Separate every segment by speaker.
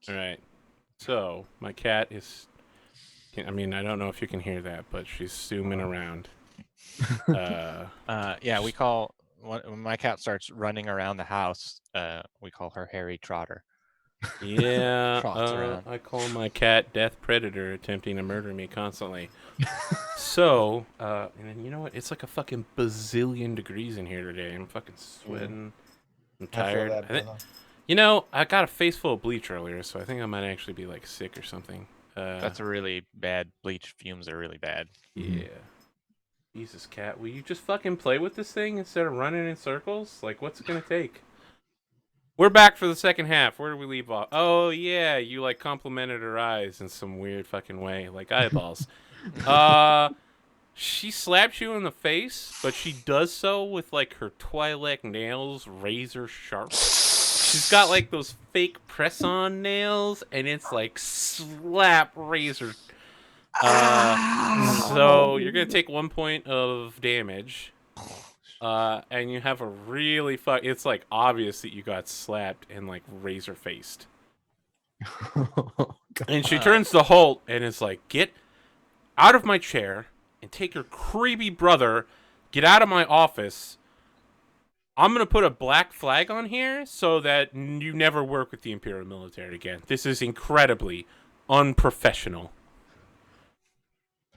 Speaker 1: All right. So my cat is. I mean, I don't know if you can hear that, but she's zooming around.
Speaker 2: Yeah, we call when my cat starts running around the house. We call her Harry Trotter.
Speaker 1: Yeah,
Speaker 2: Trots around.
Speaker 1: I call my cat Death Predator attempting to murder me constantly. So, and you know what? It's like a fucking bazillion degrees in here today. I'm fucking sweating. I'm tired.
Speaker 3: I feel that, brother.
Speaker 1: You know, I got a face full of bleach earlier, so I think I might actually be like sick or something.
Speaker 2: That's a really bad. Bleach fumes are really bad.
Speaker 1: Yeah. Jesus, cat, will you just fucking play with this thing instead of running in circles? Like, what's it gonna take? We're back for the second half. Where do we leave off? Oh yeah, you like complimented her eyes in some weird fucking way, like eyeballs. She slaps you in the face, but she does so with like her Twi'lek nails razor sharp. She's got like those fake press-on nails, and it's like slap razor. So you're gonna take 1 point of damage. And you have a really it's like obvious that you got slapped and like razor faced. And she turns to Holt and is like, "Get out of my chair and take your creepy brother. Get out of my office. I'm gonna put a black flag on here so that you never work with the Imperial military again. This is incredibly unprofessional."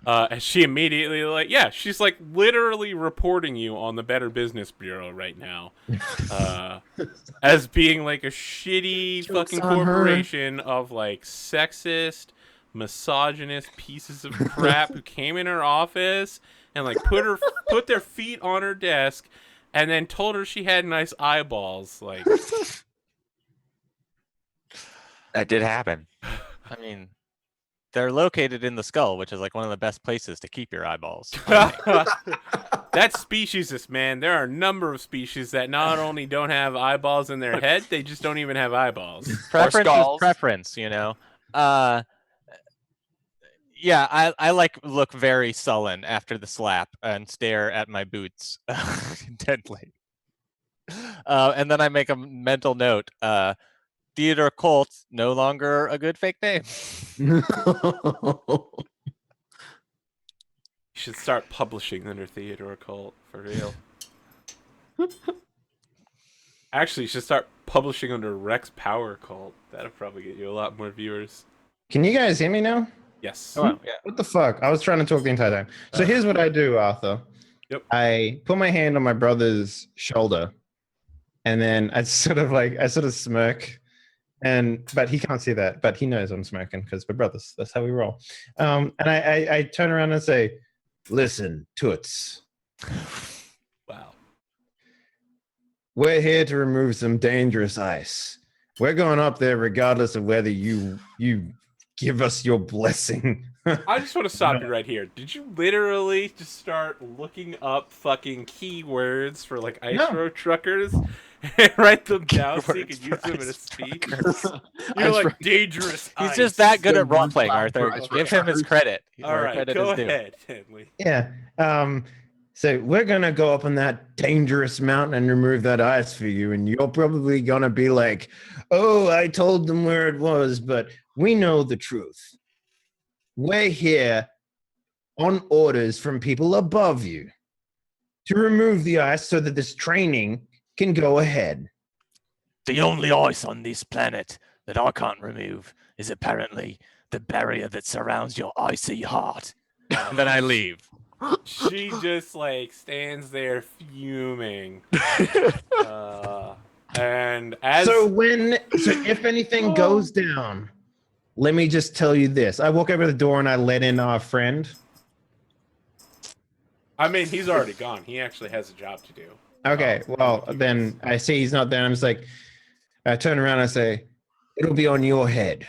Speaker 1: And she immediately she's like literally reporting you on the Better Business Bureau right now, as being like a shitty fucking corporation of like sexist, misogynist pieces of crap who came in her office and like put their feet on her desk and then told her she had nice eyeballs. Like
Speaker 4: That did happen.
Speaker 2: I mean, they're located in the skull, which is like one of the best places to keep your eyeballs.
Speaker 1: That's speciesist, man. There are a number of species that not only don't have eyeballs in their head, they just don't even have eyeballs.
Speaker 2: Preference is
Speaker 4: skulls.
Speaker 2: preference, you know. Yeah, I like look very sullen after the slap and stare at my boots intently. And then I make a mental note. Theodore Colt, no longer a good fake name.
Speaker 1: You should start publishing under Theodore Colt, for real. Actually, you should start publishing under Rex Power Cult. That'll probably get you a lot more viewers.
Speaker 3: Can you guys hear me now?
Speaker 1: Yes.
Speaker 2: Oh, yeah.
Speaker 3: What the fuck? I was trying to talk the entire time. So here's what I do, Arthur.
Speaker 1: Yep.
Speaker 3: I put my hand on my brother's shoulder, and then I sort of smirk, but he can't see that, but he knows I'm smirking because we're brothers. That's how we roll. And I turn around and say, "Listen, Toots.
Speaker 1: Wow.
Speaker 3: We're here to remove some dangerous ice. We're going up there regardless of whether you give us your blessing."
Speaker 1: I just want to stop you right here. Did you literally just start looking up fucking keywords for like ice road truckers and write them down so you could use them in a speech? You're like dangerous ice.
Speaker 2: He's just that good at role playing, Arthur. Give him his credit.
Speaker 1: All right, go ahead, Henley.
Speaker 3: Yeah. So we're gonna go up on that dangerous mountain and remove that ice for you, and you're probably gonna be like, "Oh, I told them where it was, but we know the truth. We're here on orders from people above you to remove the ice so that this training can go ahead."
Speaker 5: The only ice on this planet that I can't remove is apparently the barrier that surrounds your icy heart.
Speaker 2: And then I leave.
Speaker 1: She just like stands there fuming. And as
Speaker 3: So if anything goes down, let me just tell you this. I walk over the door and I let in our friend.
Speaker 1: I mean, he's already gone. He actually has a job to do.
Speaker 3: Okay, well, then I see he's not there. I'm just like, I turn around and I say, "It'll be on your head.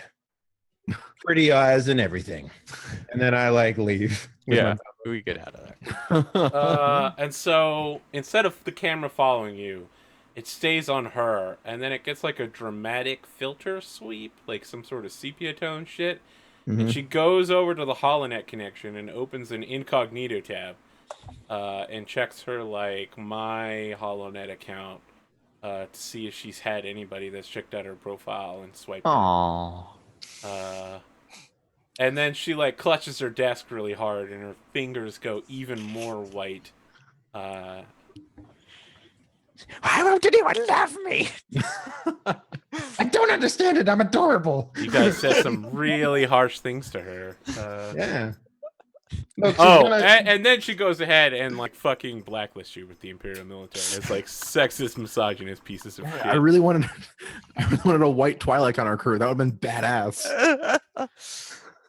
Speaker 3: Pretty eyes and everything." And then I like leave.
Speaker 2: Yeah, we get out of there.
Speaker 1: And so instead of the camera following you, it stays on her, and then it gets like a dramatic filter sweep, like some sort of sepia tone shit. And she goes over to the HoloNet connection and opens an incognito tab, and checks her like My HoloNet account, to see if she's had anybody that's checked out her profile and swiped.
Speaker 4: Aww.
Speaker 1: And then she like clutches her desk really hard, and her fingers go even more white.
Speaker 4: Why won't anyone love me?
Speaker 3: I don't understand it. I'm adorable.
Speaker 1: You guys said some really harsh things to her.
Speaker 3: Yeah. Look,
Speaker 1: And then she goes ahead and like fucking blacklists you with the Imperial military. It's like sexist, misogynist pieces of shit.
Speaker 6: I really wanted a white Twilight on our crew. That would have been badass.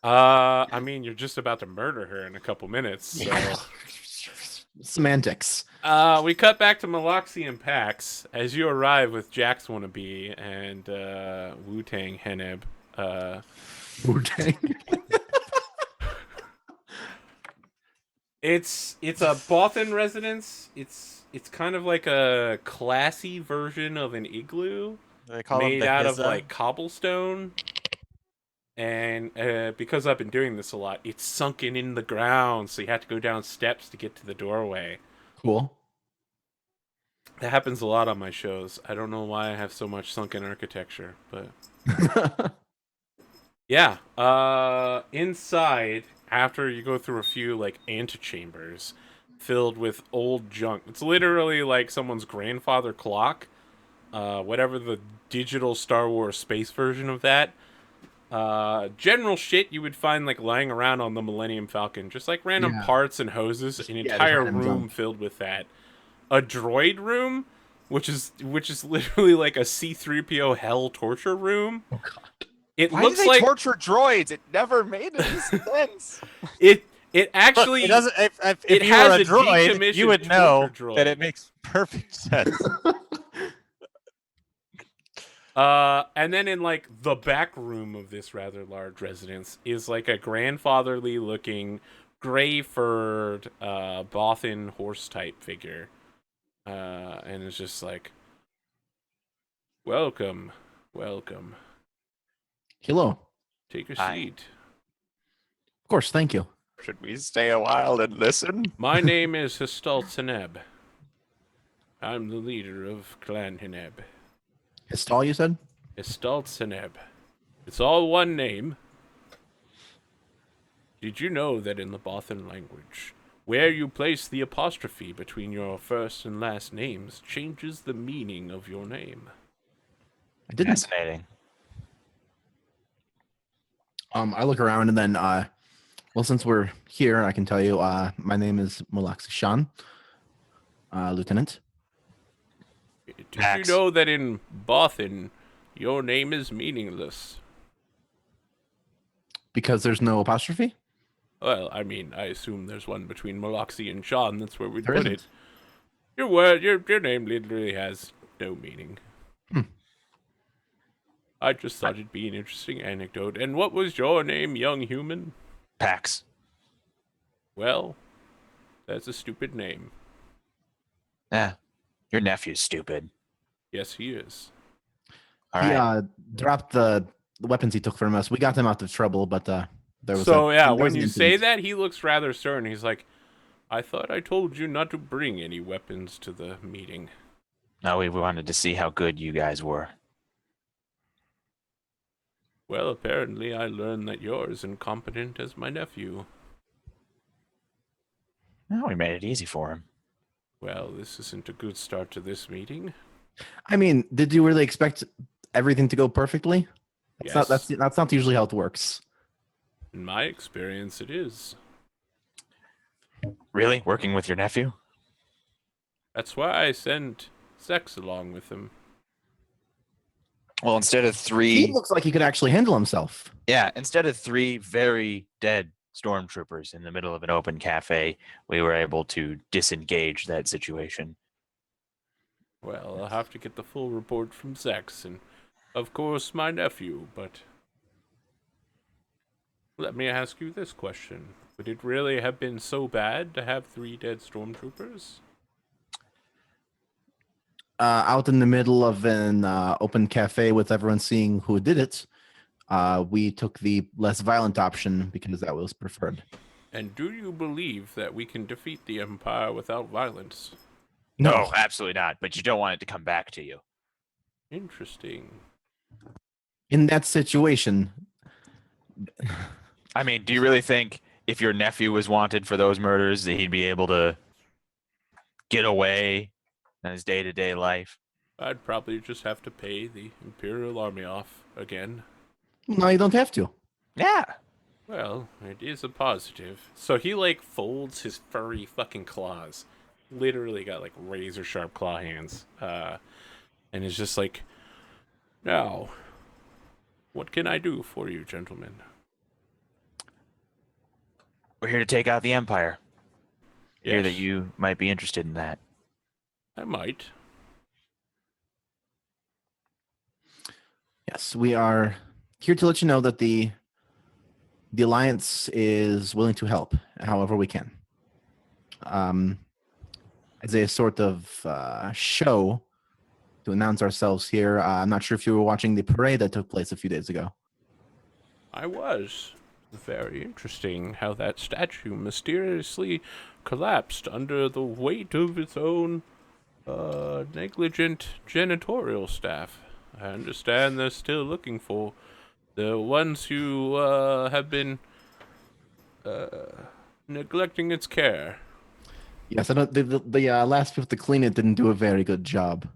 Speaker 1: I mean, you're just about to murder her in a couple minutes. So.
Speaker 6: Semantics.
Speaker 1: We cut back to Maloxi and Pax as you arrive with Jax Wannabe and Wu-Tang Heneb.
Speaker 6: Wu-Tang.
Speaker 1: It's a Bothan residence. It's kind of like a classy version of an igloo
Speaker 2: They call them
Speaker 1: made
Speaker 2: the
Speaker 1: out of
Speaker 2: Hizza.
Speaker 1: like cobblestone. And because I've been doing this a lot, it's sunken in the ground, so you have to go down steps to get to the doorway.
Speaker 6: Cool.
Speaker 1: That happens a lot on my shows. I don't know why I have so much sunken architecture, but yeah. Inside, after you go through a few like antechambers filled with old junk, it's literally like someone's grandfather clock, whatever the digital Star Wars space version of that. General shit you would find like lying around on the Millennium Falcon, just like random parts and hoses. An entire
Speaker 6: random
Speaker 1: room
Speaker 6: junk.
Speaker 1: filled with that. A droid room, which is literally like a C-3PO hell torture room.
Speaker 6: Oh god.
Speaker 1: It
Speaker 4: Why
Speaker 1: looks
Speaker 4: do they
Speaker 1: like
Speaker 4: torture droids? It never made any sense.
Speaker 1: it actually
Speaker 2: Look, it doesn't. If
Speaker 1: it
Speaker 2: you
Speaker 1: has
Speaker 2: were a
Speaker 1: a
Speaker 2: droid,
Speaker 1: decommissioned
Speaker 2: you would know
Speaker 1: torture droid.
Speaker 2: that it makes perfect sense.
Speaker 1: And then in like the back room of this rather large residence is like a grandfatherly looking gray-furred Bothan horse type figure. And it's just like, welcome.
Speaker 6: Hello.
Speaker 1: Take a
Speaker 4: Hi.
Speaker 1: seat.
Speaker 6: Of course, thank you.
Speaker 4: Should we stay a while and listen?
Speaker 1: My name is Histalt Seneb. I'm the leader of Clan Heneb.
Speaker 6: Histall, you said?
Speaker 1: Histalt Seneb. It's all one name. Did you know that in the Bothan language, where you place the apostrophe between your first and last names changes the meaning of your name?
Speaker 6: I didn't.
Speaker 4: Fascinating.
Speaker 6: I look around and then, well, since we're here, I can tell you, my name is Mulaxi Shan, Lieutenant.
Speaker 1: Did
Speaker 4: Max.
Speaker 1: you know that in Bothan, your name is meaningless?
Speaker 6: Because there's no apostrophe?
Speaker 1: Well, I mean, I assume there's one between Maloxi and Sean. That's where we'd
Speaker 6: There
Speaker 1: put
Speaker 6: isn't.
Speaker 1: it. Your word, your name literally has no meaning. I just thought it'd be an interesting anecdote. And what was your name, young human?
Speaker 4: Pax.
Speaker 1: Well, that's a stupid name.
Speaker 4: Your nephew's stupid.
Speaker 1: Yes, he is.
Speaker 4: All
Speaker 6: He
Speaker 4: right.
Speaker 6: dropped the weapons he took from us. We got him out of trouble, but there was
Speaker 1: So, yeah,
Speaker 6: there was
Speaker 1: when
Speaker 6: an
Speaker 1: you say
Speaker 6: incident.
Speaker 1: that, he looks rather stern. He's like, I thought I told you not to bring any weapons to the meeting.
Speaker 4: No, we wanted to see how good you guys were.
Speaker 1: Well, apparently I learned that you're as incompetent as my nephew.
Speaker 4: No, we made it easy for him.
Speaker 1: Well, this isn't a good start to this meeting.
Speaker 6: I mean, did you really expect everything to go perfectly?
Speaker 1: Yes.
Speaker 6: That's not usually how it works.
Speaker 1: In my experience, it is.
Speaker 4: Really? Working with your nephew?
Speaker 1: That's why I sent Sex along with him.
Speaker 4: Well, instead of
Speaker 6: He
Speaker 4: three,
Speaker 6: looks like he could actually handle himself.
Speaker 4: instead of three very dead stormtroopers in the middle of an open cafe, we were able to disengage that situation.
Speaker 1: Well, I'll have to get the full report from Sex and, of course, my nephew, but... Let me ask you this question. Would it really have been so bad to have 3 dead stormtroopers?
Speaker 6: Out in the middle of an open cafe with everyone seeing who did it, we took the less violent option because that was preferred.
Speaker 1: And do you believe that we can defeat the Empire without violence?
Speaker 4: No, absolutely not. But you don't want it to come back to you.
Speaker 1: Interesting.
Speaker 6: In that situation,
Speaker 4: I mean, do you really think if your nephew was wanted for those murders that he'd be able to get away in his day-to-day life?
Speaker 1: I'd probably just have to pay the Imperial Army off again.
Speaker 6: no, you don't have to.
Speaker 4: Yeah.
Speaker 1: Well, it is a positive. So he, like, folds his furry fucking claws. Literally got, like, razor-sharp claw hands. And is just like, now, what can I do for you, gentlemen?
Speaker 4: We're here to take out the Empire. Hear that
Speaker 1: Yes,
Speaker 4: you might be interested in that.
Speaker 1: I might.
Speaker 6: Yes, we are here to let you know that the Alliance is willing to help however we can. As a sort of show to announce ourselves here, I'm not sure if you were watching the parade that took place a few days ago.
Speaker 1: I was. Very interesting how that statue mysteriously collapsed under the weight of its own negligent janitorial staff. I understand they're still looking for the ones who have been neglecting its care.
Speaker 6: Yes, I don't. The last people to clean it didn't do a very good job.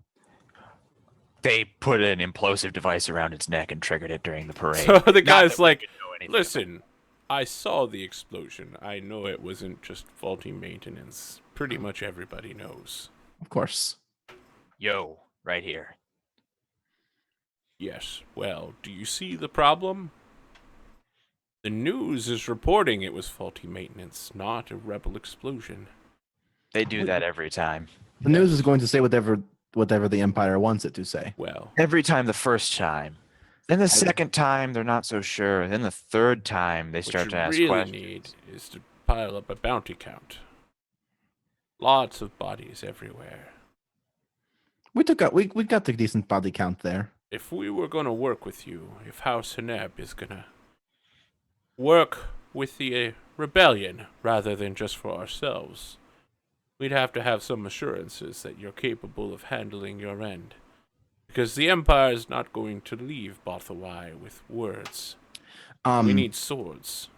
Speaker 4: They put an implosive device around its neck and triggered it during the parade.
Speaker 1: So the
Speaker 4: Not
Speaker 1: guy's
Speaker 4: that we
Speaker 1: like,
Speaker 4: could know anything
Speaker 1: listen, I saw the explosion. I know it wasn't just faulty maintenance. Pretty much everybody knows.
Speaker 6: Of course.
Speaker 4: Yo, right here.
Speaker 1: Yes, well, do you see the problem? The news is reporting it was faulty maintenance, not a rebel explosion.
Speaker 4: They do that every time.
Speaker 6: The news is going to say whatever the Empire wants it to say.
Speaker 1: Well,
Speaker 4: Every time the first time. Then the second time, they're not so sure. Then the third time, they start
Speaker 1: what
Speaker 4: to
Speaker 1: you
Speaker 4: ask
Speaker 1: really
Speaker 4: questions.
Speaker 1: need is to pile up a bounty count. Lots of bodies everywhere.
Speaker 6: We got the decent body count there.
Speaker 1: If we were going to work with you, if House Haneb is going to work with the rebellion rather than just for ourselves, we'd have to have some assurances that you're capable of handling your end. Because the Empire is not going to leave Bothawai with words. We need swords.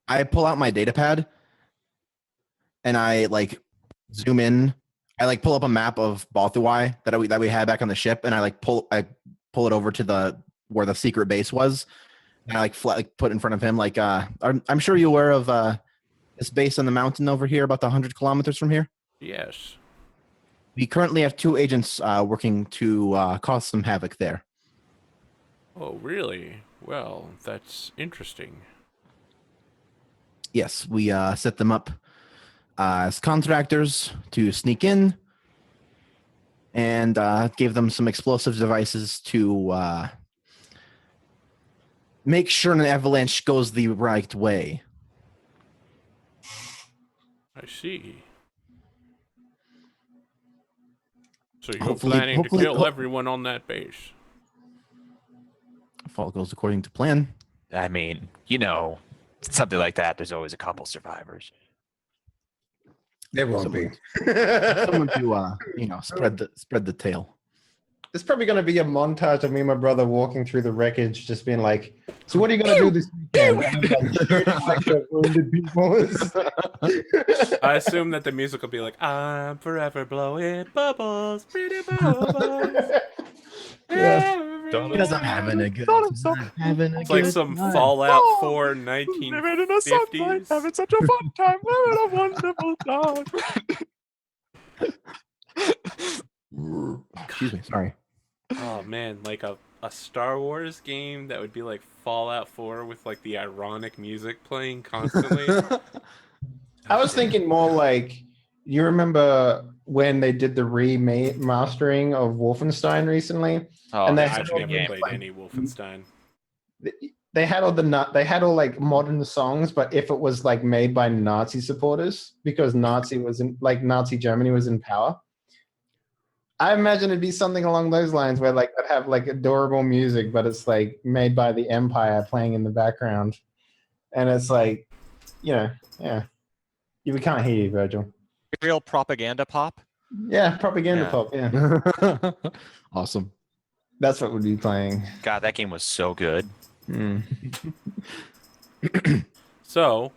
Speaker 6: I pull out my data pad and I like zoom in. I like pull up a map of Bothawai that we had back on the ship, and I pull it over to where the secret base was, and I put in front of him. Like, I'm sure you're aware of this base on the mountain over here, about 100 kilometers from here.
Speaker 1: Yes.
Speaker 6: We currently have 2 agents working to cause some havoc there.
Speaker 1: Oh, really? Well, that's interesting.
Speaker 6: Yes, we set them up as contractors to sneak in, and gave them some explosive devices to make sure an avalanche goes the right way.
Speaker 1: I see. So you're
Speaker 6: Hopefully-
Speaker 1: planning to
Speaker 6: hopefully-
Speaker 1: kill everyone on that base?
Speaker 6: If all goes according to plan.
Speaker 4: I mean, something like that, there's always a couple survivors.
Speaker 3: There won't be.
Speaker 6: Someone to spread the tale.
Speaker 3: There's probably going to be a montage of me and my brother walking through the wreckage, just being like, "So what are you going to do this weekend?" And, shooting, the wounded people.
Speaker 1: I assume that the music will be like, I'm forever blowing bubbles, pretty bubbles.
Speaker 3: Yeah.
Speaker 6: Because I'm having a good time.
Speaker 1: It's like some Fallout 4 1950s.
Speaker 4: Having such a fun time, having a wonderful time.
Speaker 6: Excuse me, sorry.
Speaker 1: Oh man, like a Star Wars game that would be like Fallout 4 with like the ironic music playing constantly.
Speaker 3: I was thinking more like, you remember when they did the remastering of Wolfenstein recently?
Speaker 4: Oh,
Speaker 3: And they
Speaker 1: I've
Speaker 3: had all
Speaker 1: never
Speaker 3: the,
Speaker 1: played any Wolfenstein.
Speaker 3: they had all like modern songs, but if it was like made by Nazi supporters, because Nazi Germany was in power. I imagine it'd be something along those lines where like I'd have like adorable music, but it's like made by the Empire playing in the background. And it's like, yeah. We can't hear you, Virgil.
Speaker 2: Real propaganda pop.
Speaker 3: Yeah, propaganda
Speaker 4: Yeah.
Speaker 3: pop. Yeah,
Speaker 6: Awesome.
Speaker 3: that's what we'd be playing.
Speaker 4: God, that game was so good.
Speaker 3: Hmm.
Speaker 1: So,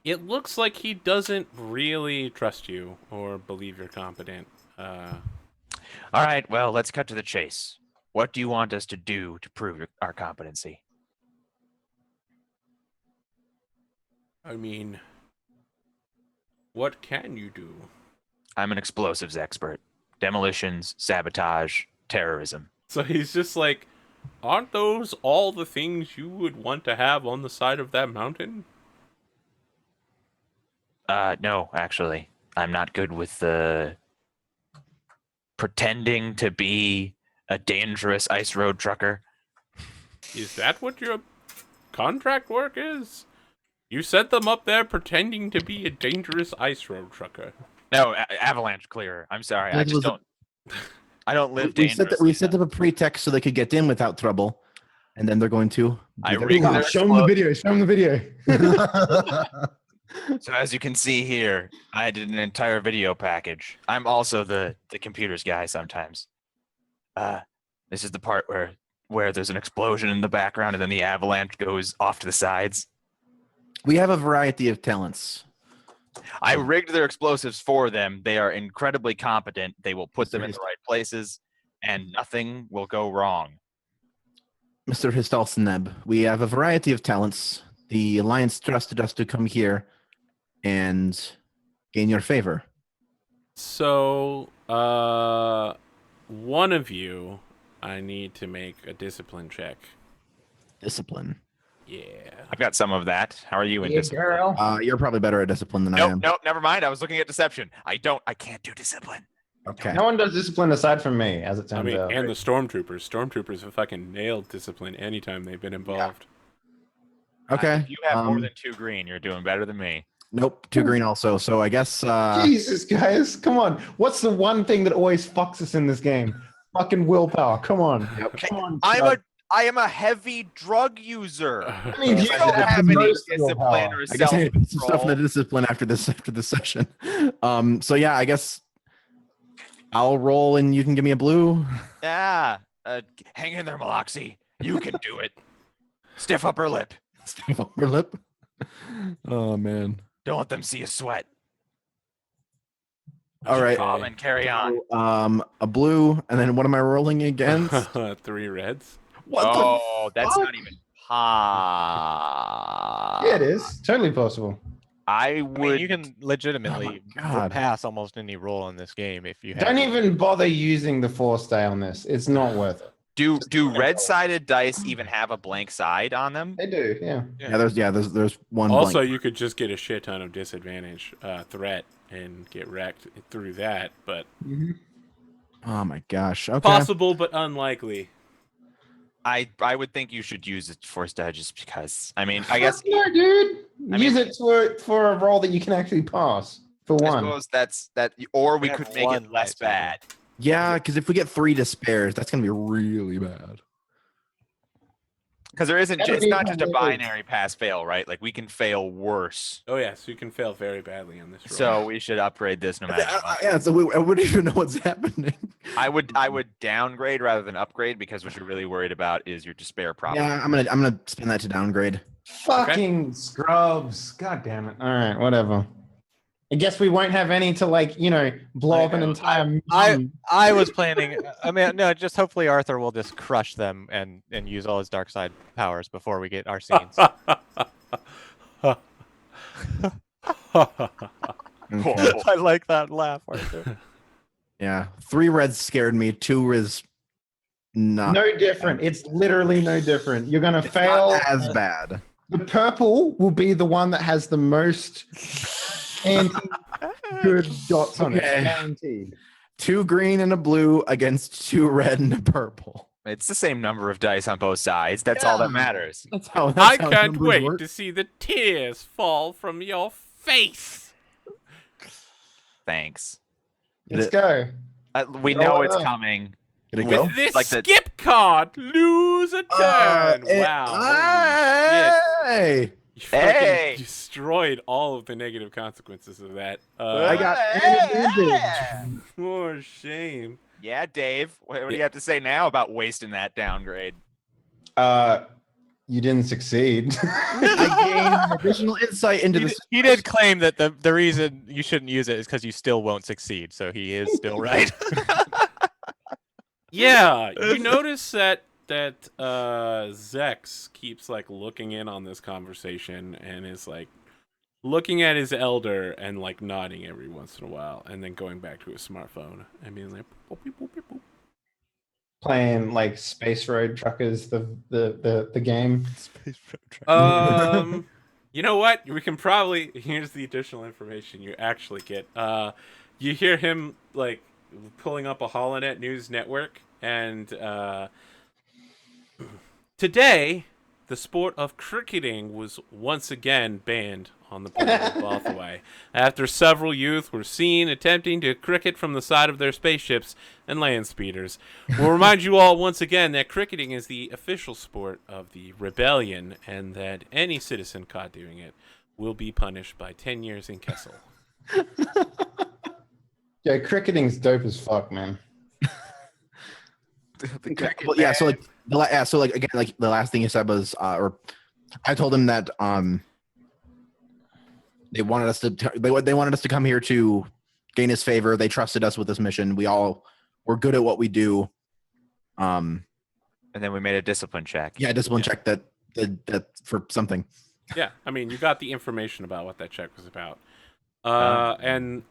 Speaker 1: it looks like he doesn't really trust you or believe you're competent.
Speaker 4: All right, well, let's cut to the chase. What do you want us to do to prove our competency?
Speaker 1: I mean, what can you do?
Speaker 4: I'm an explosives expert. Demolitions, sabotage, terrorism.
Speaker 1: So he's just like, aren't those all the things you would want to have on the side of that mountain?
Speaker 4: No, actually. I'm not good with pretending to be a dangerous ice road trucker.
Speaker 1: Is that what your contract work is? You set them up there pretending to be a dangerous ice road trucker.
Speaker 4: No, avalanche clearer. I'm sorry. I
Speaker 6: That
Speaker 4: just
Speaker 6: was a-
Speaker 4: don't. I don't live
Speaker 6: We
Speaker 4: dangerously.
Speaker 6: set up a pretext so they could get in without trouble, and then they're going to.
Speaker 4: I
Speaker 6: do their
Speaker 4: rigged
Speaker 6: job.
Speaker 4: their
Speaker 3: Show him the video. Show him the video.
Speaker 4: So as you can see here, I did an entire video package. I'm also the computers guy sometimes. This is the part where there's an explosion in the background and then the avalanche goes off to the sides.
Speaker 6: We have a variety of talents.
Speaker 4: I rigged their explosives for them. They are incredibly competent. They will put them in the right places and nothing will go wrong.
Speaker 6: Mr. Histalseneb, we have a variety of talents. The Alliance trusted us to come here and gain your favor.
Speaker 1: So, one of you, I need to make a discipline check.
Speaker 6: Discipline.
Speaker 1: Yeah.
Speaker 4: I've got some of that. How are you in
Speaker 3: Yeah,
Speaker 4: discipline?
Speaker 3: girl.
Speaker 6: You're probably better at discipline than I
Speaker 4: Nope,
Speaker 6: am.
Speaker 4: nope, never mind. I was looking at deception. I can't do discipline.
Speaker 6: Okay.
Speaker 3: No one does discipline aside from me, as it
Speaker 1: I
Speaker 3: turns
Speaker 1: mean,
Speaker 3: out.
Speaker 1: and the stormtroopers. Stormtroopers have fucking nailed discipline anytime they've been involved.
Speaker 6: Okay.
Speaker 4: If you have more than 2 green, you're doing better than me.
Speaker 6: Nope. 2 green also. So I guess.
Speaker 3: Jesus, guys, come on. What's the one thing that always fucks us in this game? Fucking willpower. Come on. Come on.
Speaker 4: I am a heavy drug user.
Speaker 3: I mean,
Speaker 4: You
Speaker 3: you
Speaker 4: don't
Speaker 3: have
Speaker 4: have
Speaker 3: the
Speaker 4: any
Speaker 3: most
Speaker 4: discipline
Speaker 3: willpower.
Speaker 4: or
Speaker 6: I guess I need to put some stuff in the
Speaker 4: self-control.
Speaker 6: discipline after this session. So yeah, I guess I'll roll and you can give me a blue.
Speaker 4: Yeah. Hang in there, Maloxy. You can do it. Stiff upper lip.
Speaker 6: Stiff upper lip. Oh man.
Speaker 4: Don't let them see you sweat.
Speaker 6: All right.
Speaker 4: Calm and carry on.
Speaker 6: A blue, and then what am I rolling against?
Speaker 1: 3 reds.
Speaker 6: What
Speaker 4: Oh, that's
Speaker 6: fuck?
Speaker 4: not even high.
Speaker 3: Yeah, it is. Totally possible.
Speaker 4: I
Speaker 2: I mean,
Speaker 4: would.
Speaker 2: you can legitimately
Speaker 6: God.
Speaker 2: pass almost any role in this game if you have.
Speaker 3: Don't even bother using the force day on this. It's not worth it.
Speaker 4: do red-sided dice even have a blank side on them?
Speaker 3: They do, yeah.
Speaker 6: There's one.
Speaker 1: Also,
Speaker 6: blank.
Speaker 1: you could just get a shit ton of disadvantage threat and get wrecked through that, but
Speaker 6: Oh my gosh. Okay.
Speaker 1: possible but unlikely.
Speaker 4: I would think you should use it for just because. I mean, I guess
Speaker 3: No, dude.
Speaker 4: I
Speaker 3: Use
Speaker 4: mean-
Speaker 3: it for a role that you can actually pass. For
Speaker 4: I
Speaker 3: one.
Speaker 4: suppose that's that, or we
Speaker 2: We
Speaker 4: could
Speaker 2: have
Speaker 4: make
Speaker 2: one
Speaker 4: it less
Speaker 2: lightsaber.
Speaker 4: bad.
Speaker 6: Yeah, because if we get 3 despairs, that's gonna be really bad.
Speaker 4: Because there isn't.
Speaker 3: That'd
Speaker 4: It's
Speaker 3: be
Speaker 4: not just a
Speaker 3: hilarious.
Speaker 4: binary pass-fail, right? Like we can fail worse.
Speaker 1: Oh yeah, so you can fail very badly on this roll.
Speaker 4: So we should upgrade this no matter what.
Speaker 6: Yeah, so I wouldn't even know what's happening.
Speaker 4: I would downgrade rather than upgrade because what you're really worried about is your despair problem.
Speaker 6: Yeah, I'm gonna spin that to downgrade.
Speaker 3: Fucking scrubs. God damn it. All right, whatever. I guess we won't have any to blow up an entire.
Speaker 2: I was planning. I mean, no, just hopefully Arthur will just crush them and use all his dark side powers before we get our scenes.
Speaker 6: Okay.
Speaker 2: I like that laugh, Arthur.
Speaker 6: Yeah, 3 reds scared me. 2 is not.
Speaker 3: No different. It's literally no different. You're gonna
Speaker 6: It's
Speaker 3: fail.
Speaker 6: not as bad.
Speaker 3: The purple will be the one that has the most anti-good dots on
Speaker 6: Okay.
Speaker 3: it. Guaranteed.
Speaker 6: 2 green and a blue against 2 red and a purple.
Speaker 4: It's the same number of dice on both sides. That's all that
Speaker 6: Yeah.
Speaker 4: matters.
Speaker 6: That's how.
Speaker 1: I
Speaker 6: That's how
Speaker 1: can't
Speaker 6: numbers
Speaker 1: wait
Speaker 6: work.
Speaker 1: to see the tears fall from your face.
Speaker 4: Thanks.
Speaker 3: Let's go.
Speaker 4: We
Speaker 3: Oh,
Speaker 4: know it's
Speaker 3: yeah.
Speaker 4: coming.
Speaker 6: Did it
Speaker 4: With
Speaker 6: go?
Speaker 1: With this
Speaker 4: like the-
Speaker 1: skip card, lose a turn. Wow. Holy shit.
Speaker 6: Hey!
Speaker 1: You fucking-
Speaker 4: Hey!
Speaker 1: you destroyed all of the negative consequences of that.
Speaker 6: I got an advantage.
Speaker 1: For shame.
Speaker 4: Yeah, Dave. What do you have to say now about wasting that downgrade?
Speaker 3: You didn't succeed.
Speaker 6: I gained additional insight into this.
Speaker 2: He did claim that the reason you shouldn't use it is because you still won't succeed. So he is still right.
Speaker 1: Yeah, you notice that Zex keeps like looking in on this conversation and is like looking at his elder and like nodding every once in a while, and then going back to his smartphone and being like, boop, boop, boop, boop, boop.
Speaker 3: Playing like Space Road Truckers, the game.
Speaker 1: You know what? We can probably, here's the additional information you actually get. You hear him like pulling up a Holonet News network, and today the sport of cricketing was once again banned on the planet of Bothaway after several youth were seen attempting to cricket from the side of their spaceships and land speeders. We'll remind you all once again that cricketing is the official sport of the rebellion, and that any citizen caught doing it will be punished by 10 years in Kessel.
Speaker 3: Yeah, cricketing's dope as fuck, man.
Speaker 6: Well, yeah. So like again, like the last thing he said was, or I told him that they wanted us to come here to gain his favor. They trusted us with this mission. We all were good at what we do.
Speaker 4: And then we made a discipline check.
Speaker 6: Yeah, discipline check that for something.
Speaker 1: Yeah, I mean, you got the information about what that check was about. And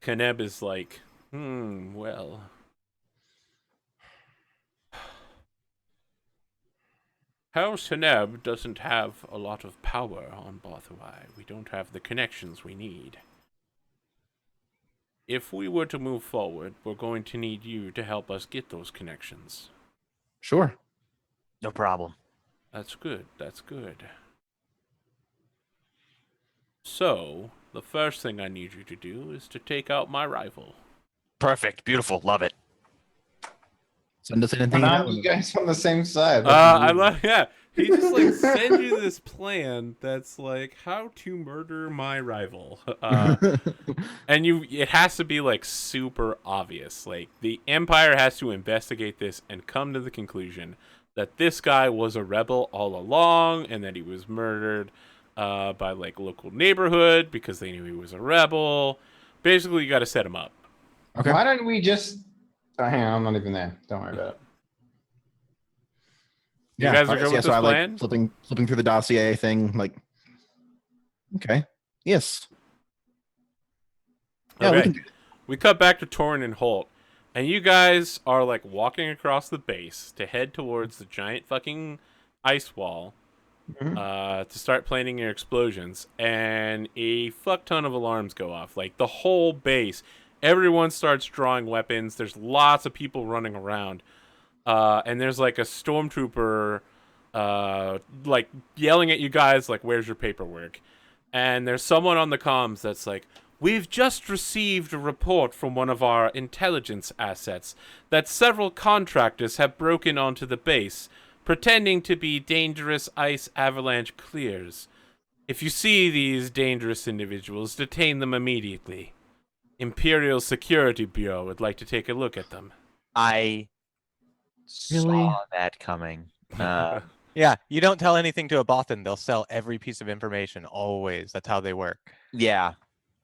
Speaker 1: Kaneb is like, well, House Kaneb doesn't have a lot of power on Bothawai. We don't have the connections we need. If we were to move forward, we're going to need you to help us get those connections.
Speaker 6: Sure.
Speaker 4: No problem.
Speaker 1: That's good. That's good. So, the first thing I need you to do is to take out my rival.
Speaker 4: Perfect. Beautiful. Love it.
Speaker 6: Send us anything.
Speaker 3: Now you guys on the same side.
Speaker 1: I love, yeah. He just like sends you this plan that's like how to murder my rival, and it has to be like super obvious. Like the Empire has to investigate this and come to the conclusion that this guy was a rebel all along, and that he was murdered by like local neighborhood because they knew he was a rebel. Basically, you got to set him up.
Speaker 3: Okay. Why don't we just? Hang on, I'm not even there. Don't worry about it.
Speaker 1: You guys are good with this plan?
Speaker 6: Like flipping through the dossier thing, like, okay, yes. Yeah,
Speaker 1: okay. We cut back to Torrin and Holt, and you guys are like walking across the base to head towards the giant fucking ice wall to start planning your explosions, and a fuck ton of alarms go off. Like the whole base, everyone starts drawing weapons. There's lots of people running around. And there's like a stormtrooper like yelling at you guys like, where's your paperwork? And there's someone on the comms that's like, we've just received a report from one of our intelligence assets that several contractors have broken onto the base, pretending to be dangerous ice avalanche clears. If you see these dangerous individuals, detain them immediately. Imperial Security Bureau would like to take a look at them.
Speaker 4: I saw that coming.
Speaker 2: Yeah, you don't tell anything to a Bothan, they'll sell every piece of information, always. That's how they work.
Speaker 4: Yeah.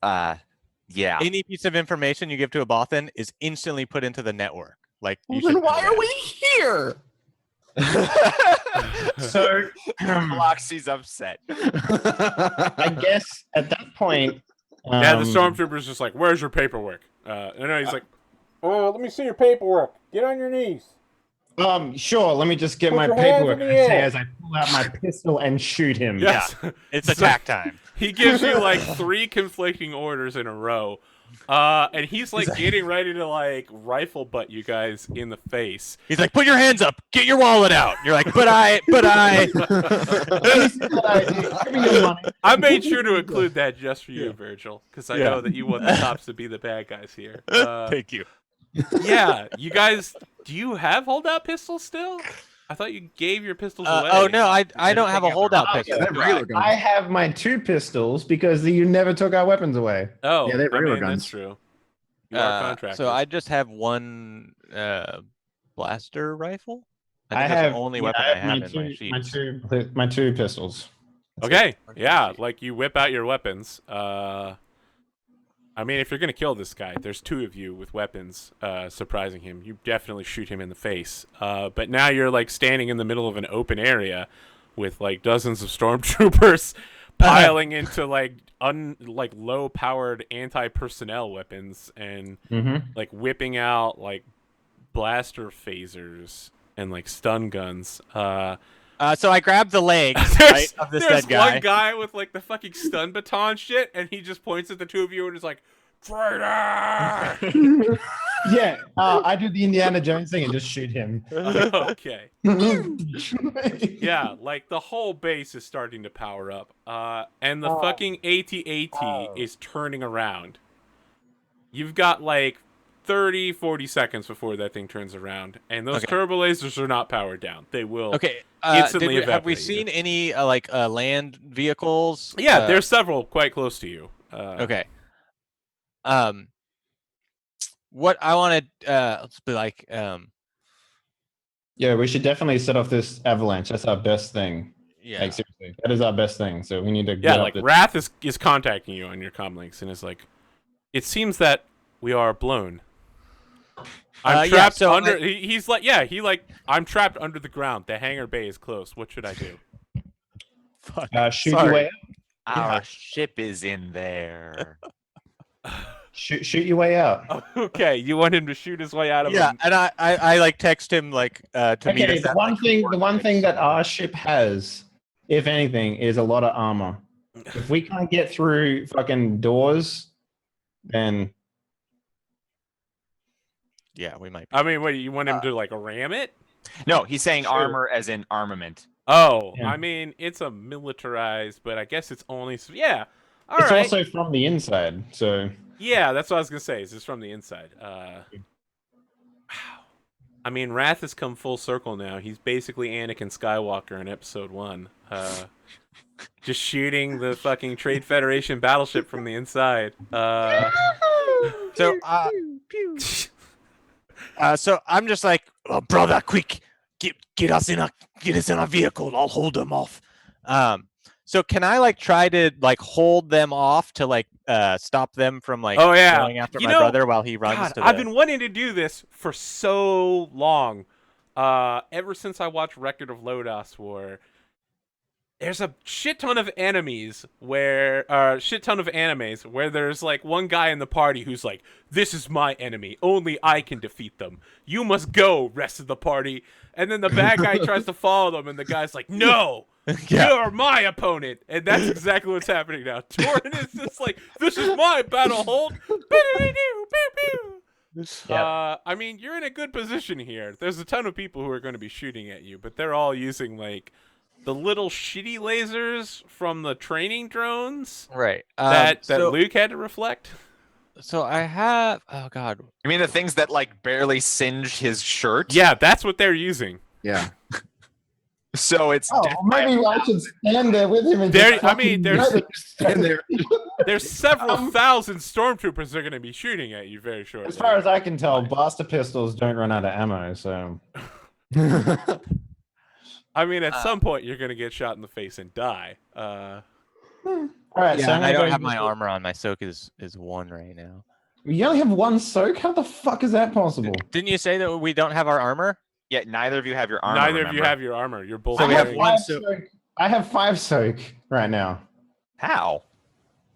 Speaker 4: Yeah.
Speaker 2: Any piece of information you give to a Bothan is instantly put into the network. Like,
Speaker 6: Well, then why are we here?
Speaker 3: So
Speaker 4: Loxy's upset.
Speaker 3: I guess at that point,
Speaker 1: yeah, the stormtrooper's just like, where's your paperwork? And he's like, oh, let me see your paperwork. Get on your knees.
Speaker 3: Sure. Let me just get my
Speaker 1: your hands
Speaker 3: paperwork.
Speaker 1: in the air.
Speaker 3: As I pull out my pistol and shoot him.
Speaker 1: Yes.
Speaker 2: it's attack time.
Speaker 1: He gives you like 3 conflicting orders in a row. And he's like getting ready to like rifle butt you guys in the face.
Speaker 2: He's like, put your hands up, get your wallet out. You're like, but I.
Speaker 1: I made sure to include that just for you, Virgil, because I know that you want the cops to be the bad guys here.
Speaker 2: Thank you.
Speaker 1: Yeah, you guys, do you have holdout pistols still? I thought you gave your pistols away.
Speaker 2: Oh no, I don't have a holdout pistol.
Speaker 6: they're regular guns.
Speaker 3: I have my 2 pistols because you never took our weapons away.
Speaker 1: Oh,
Speaker 6: Yeah, they're regular
Speaker 1: that's
Speaker 6: guns.
Speaker 1: true. You are contractors.
Speaker 2: So I just have one blaster rifle. I think
Speaker 3: I
Speaker 2: that's
Speaker 3: have
Speaker 2: the only weapon I have in my sheets.
Speaker 3: my two pistols.
Speaker 1: Okay, yeah, like you whip out your weapons. I mean, if you're gonna kill this guy, there's 2 of you with weapons, surprising him. You definitely shoot him in the face. But now you're like standing in the middle of an open area with like dozens of stormtroopers piling into like low-powered anti-personnel weapons and like whipping out like blaster phasers and like stun guns.
Speaker 2: So I grabbed the legs of this dead guy.
Speaker 1: There's one guy with like the fucking stun baton shit, and he just points at the 2 of you and is like, "Traitor!"
Speaker 3: Yeah, I do the Indiana Jones thing and just shoot him.
Speaker 1: Okay. Yeah, like the whole base is starting to power up, and the fucking AT-AT is turning around. You've got like 30, 40 seconds before that thing turns around, and those turbo lasers are not powered down. They will instantly evaporate.
Speaker 2: Have we seen any land vehicles?
Speaker 1: Yeah, there's several quite close to you.
Speaker 2: Okay. What I wanted, let's be like,
Speaker 3: Yeah, we should definitely set off this avalanche. That's our best thing.
Speaker 2: yeah.
Speaker 3: Like seriously, that is our best thing. So we need to.
Speaker 1: Yeah, like Wrath is contacting you on your comm links and is like, "It seems that we are blown. I'm trapped under." He's like, I'm trapped under the ground. The hangar bay is close. What should I do?
Speaker 2: Fuck.
Speaker 3: Shoot your way out.
Speaker 4: Our ship is in there.
Speaker 3: Shoot your way out.
Speaker 1: Okay, you want him to shoot his way out of
Speaker 2: Yeah,
Speaker 1: him?
Speaker 2: and I like text him like to meet
Speaker 3: Okay,
Speaker 2: us.
Speaker 3: the one thing that our ship has, if anything, is a lot of armor. If we can't get through fucking doors, then
Speaker 2: Yeah, we might be.
Speaker 1: I mean, what, you want him to like ram it?
Speaker 4: No, he's saying
Speaker 3: Sure.
Speaker 4: armor as in armament.
Speaker 1: Oh,
Speaker 3: Yeah.
Speaker 1: I mean, it's a militarized, but I guess it's only All
Speaker 3: it's
Speaker 1: right.
Speaker 3: also from the inside. So
Speaker 1: Yeah, that's what I was gonna say. Is this from the inside? I mean, Wrath has come full circle now. He's basically Anakin Skywalker in Episode 1. Just shooting the fucking Trade Federation battleship from the inside.
Speaker 2: So I'm just like,
Speaker 5: Oh, brother, quick! Get us in a vehicle. I'll hold them off.
Speaker 2: so can I like try to like hold them off to like stop them from like going after my brother while he runs to the...
Speaker 1: I've been wanting to do this for so long. Ever since I watched Record of Lodos War, there's a shit ton of animes where there's like one guy in the party who's like, "This is my enemy. Only I can defeat them. You must go, rest of the party." And then the bad guy tries to follow them, and the guy's like, "No, you're my opponent." And that's exactly what's happening now. Torrin is just like, "This is my battle hold." I mean, you're in a good position here. There's a ton of people who are going to be shooting at you, but they're all using like the little shitty lasers from the training drones,
Speaker 2: Right.
Speaker 1: that Luke had to reflect.
Speaker 2: So I have... Oh, God.
Speaker 4: You mean the things that like barely singe his shirt?
Speaker 1: Yeah, that's what they're using.
Speaker 6: Yeah.
Speaker 4: So it's
Speaker 3: maybe I should stand there with him and
Speaker 1: There's several thousand stormtroopers that are going to be shooting at you very shortly.
Speaker 3: As far as I can tell, blaster pistols don't run out of ammo, so
Speaker 1: I mean, at some point you're going to get shot in the face and die.
Speaker 3: all right.
Speaker 2: Yeah,
Speaker 3: so
Speaker 2: and I don't have my armor on. My soak is 1 right now.
Speaker 3: You only have 1 soak? How the fuck is that possible?
Speaker 2: Didn't you say that we don't have our armor?
Speaker 4: Yeah, neither of you have your armor.
Speaker 1: Neither of you have your armor. You're both.
Speaker 2: So we have
Speaker 1: wearing-
Speaker 2: 1
Speaker 3: soak. I have 5 soak right now.
Speaker 4: How?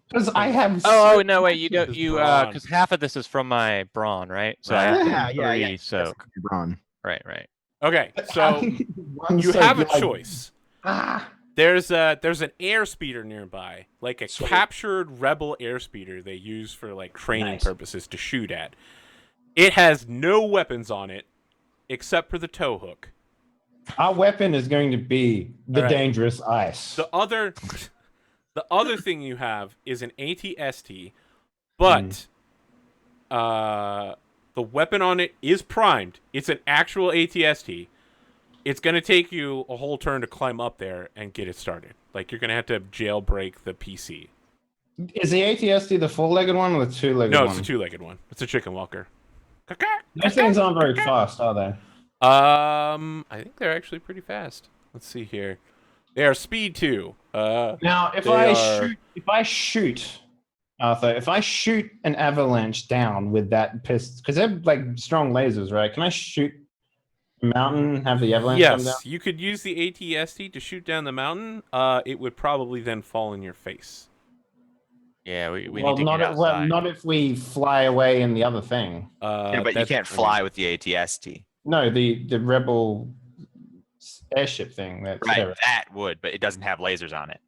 Speaker 3: Because I have.
Speaker 2: Oh no! Wait, you don't.
Speaker 1: His
Speaker 2: You
Speaker 1: brawn.
Speaker 2: because half of this is from my brawn, right? So I have 3 soak.
Speaker 6: Braun.
Speaker 2: Right, right.
Speaker 1: Okay, so you have a choice.
Speaker 3: Ah.
Speaker 1: There's an airspeeder nearby, like a captured rebel airspeeder they use for like training purposes to shoot at. It has no weapons on it except for the tow hook.
Speaker 3: Our weapon is going to be the dangerous ice.
Speaker 1: The other thing you have is an AT-ST, but the weapon on it is primed. It's an actual AT-ST. it's going to take you a whole turn to climb up there and get it started. Like, you're going to have to jailbreak the PC.
Speaker 3: Is the ATSD the four-legged one or the two-legged one?
Speaker 1: No, it's a two-legged one. It's a chicken walker.
Speaker 3: Those things aren't very fast, are they?
Speaker 1: I think they're actually pretty fast. Let's see here. They are speed 2.
Speaker 3: Now, if I shoot, Arthur, if I shoot an avalanche down with that pistol, because they're like strong lasers, right? Can I shoot a mountain, have the avalanche come down?
Speaker 1: Yes, you could use the ATST to shoot down the mountain. It would probably then fall in your face.
Speaker 2: Yeah, we
Speaker 3: Well,
Speaker 2: need to
Speaker 3: not
Speaker 2: get outside.
Speaker 3: not if we fly away in the other thing.
Speaker 4: Yeah, but you can't fly with the ATST.
Speaker 3: No, the rebel airship thing. That's
Speaker 4: Right,
Speaker 3: whatever.
Speaker 4: that would, but it doesn't have lasers on it.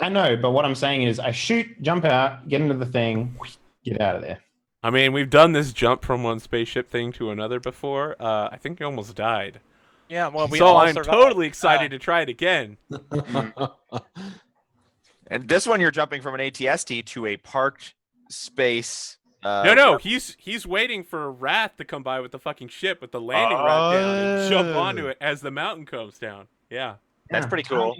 Speaker 3: I know, but what I'm saying is, I shoot, jump out, get into the thing, get out of there.
Speaker 1: I mean, we've done this jump from one spaceship thing to another before. I think you almost died.
Speaker 2: Yeah, well, we
Speaker 1: So
Speaker 2: all
Speaker 1: I'm
Speaker 2: survived.
Speaker 1: totally excited to try it again.
Speaker 4: And this one, you're jumping from an ATST to a parked space.
Speaker 1: No, he's waiting for Wrath to come by with the fucking ship with the landing rod down and jump onto it as the mountain comes down. Yeah,
Speaker 4: That's pretty cool.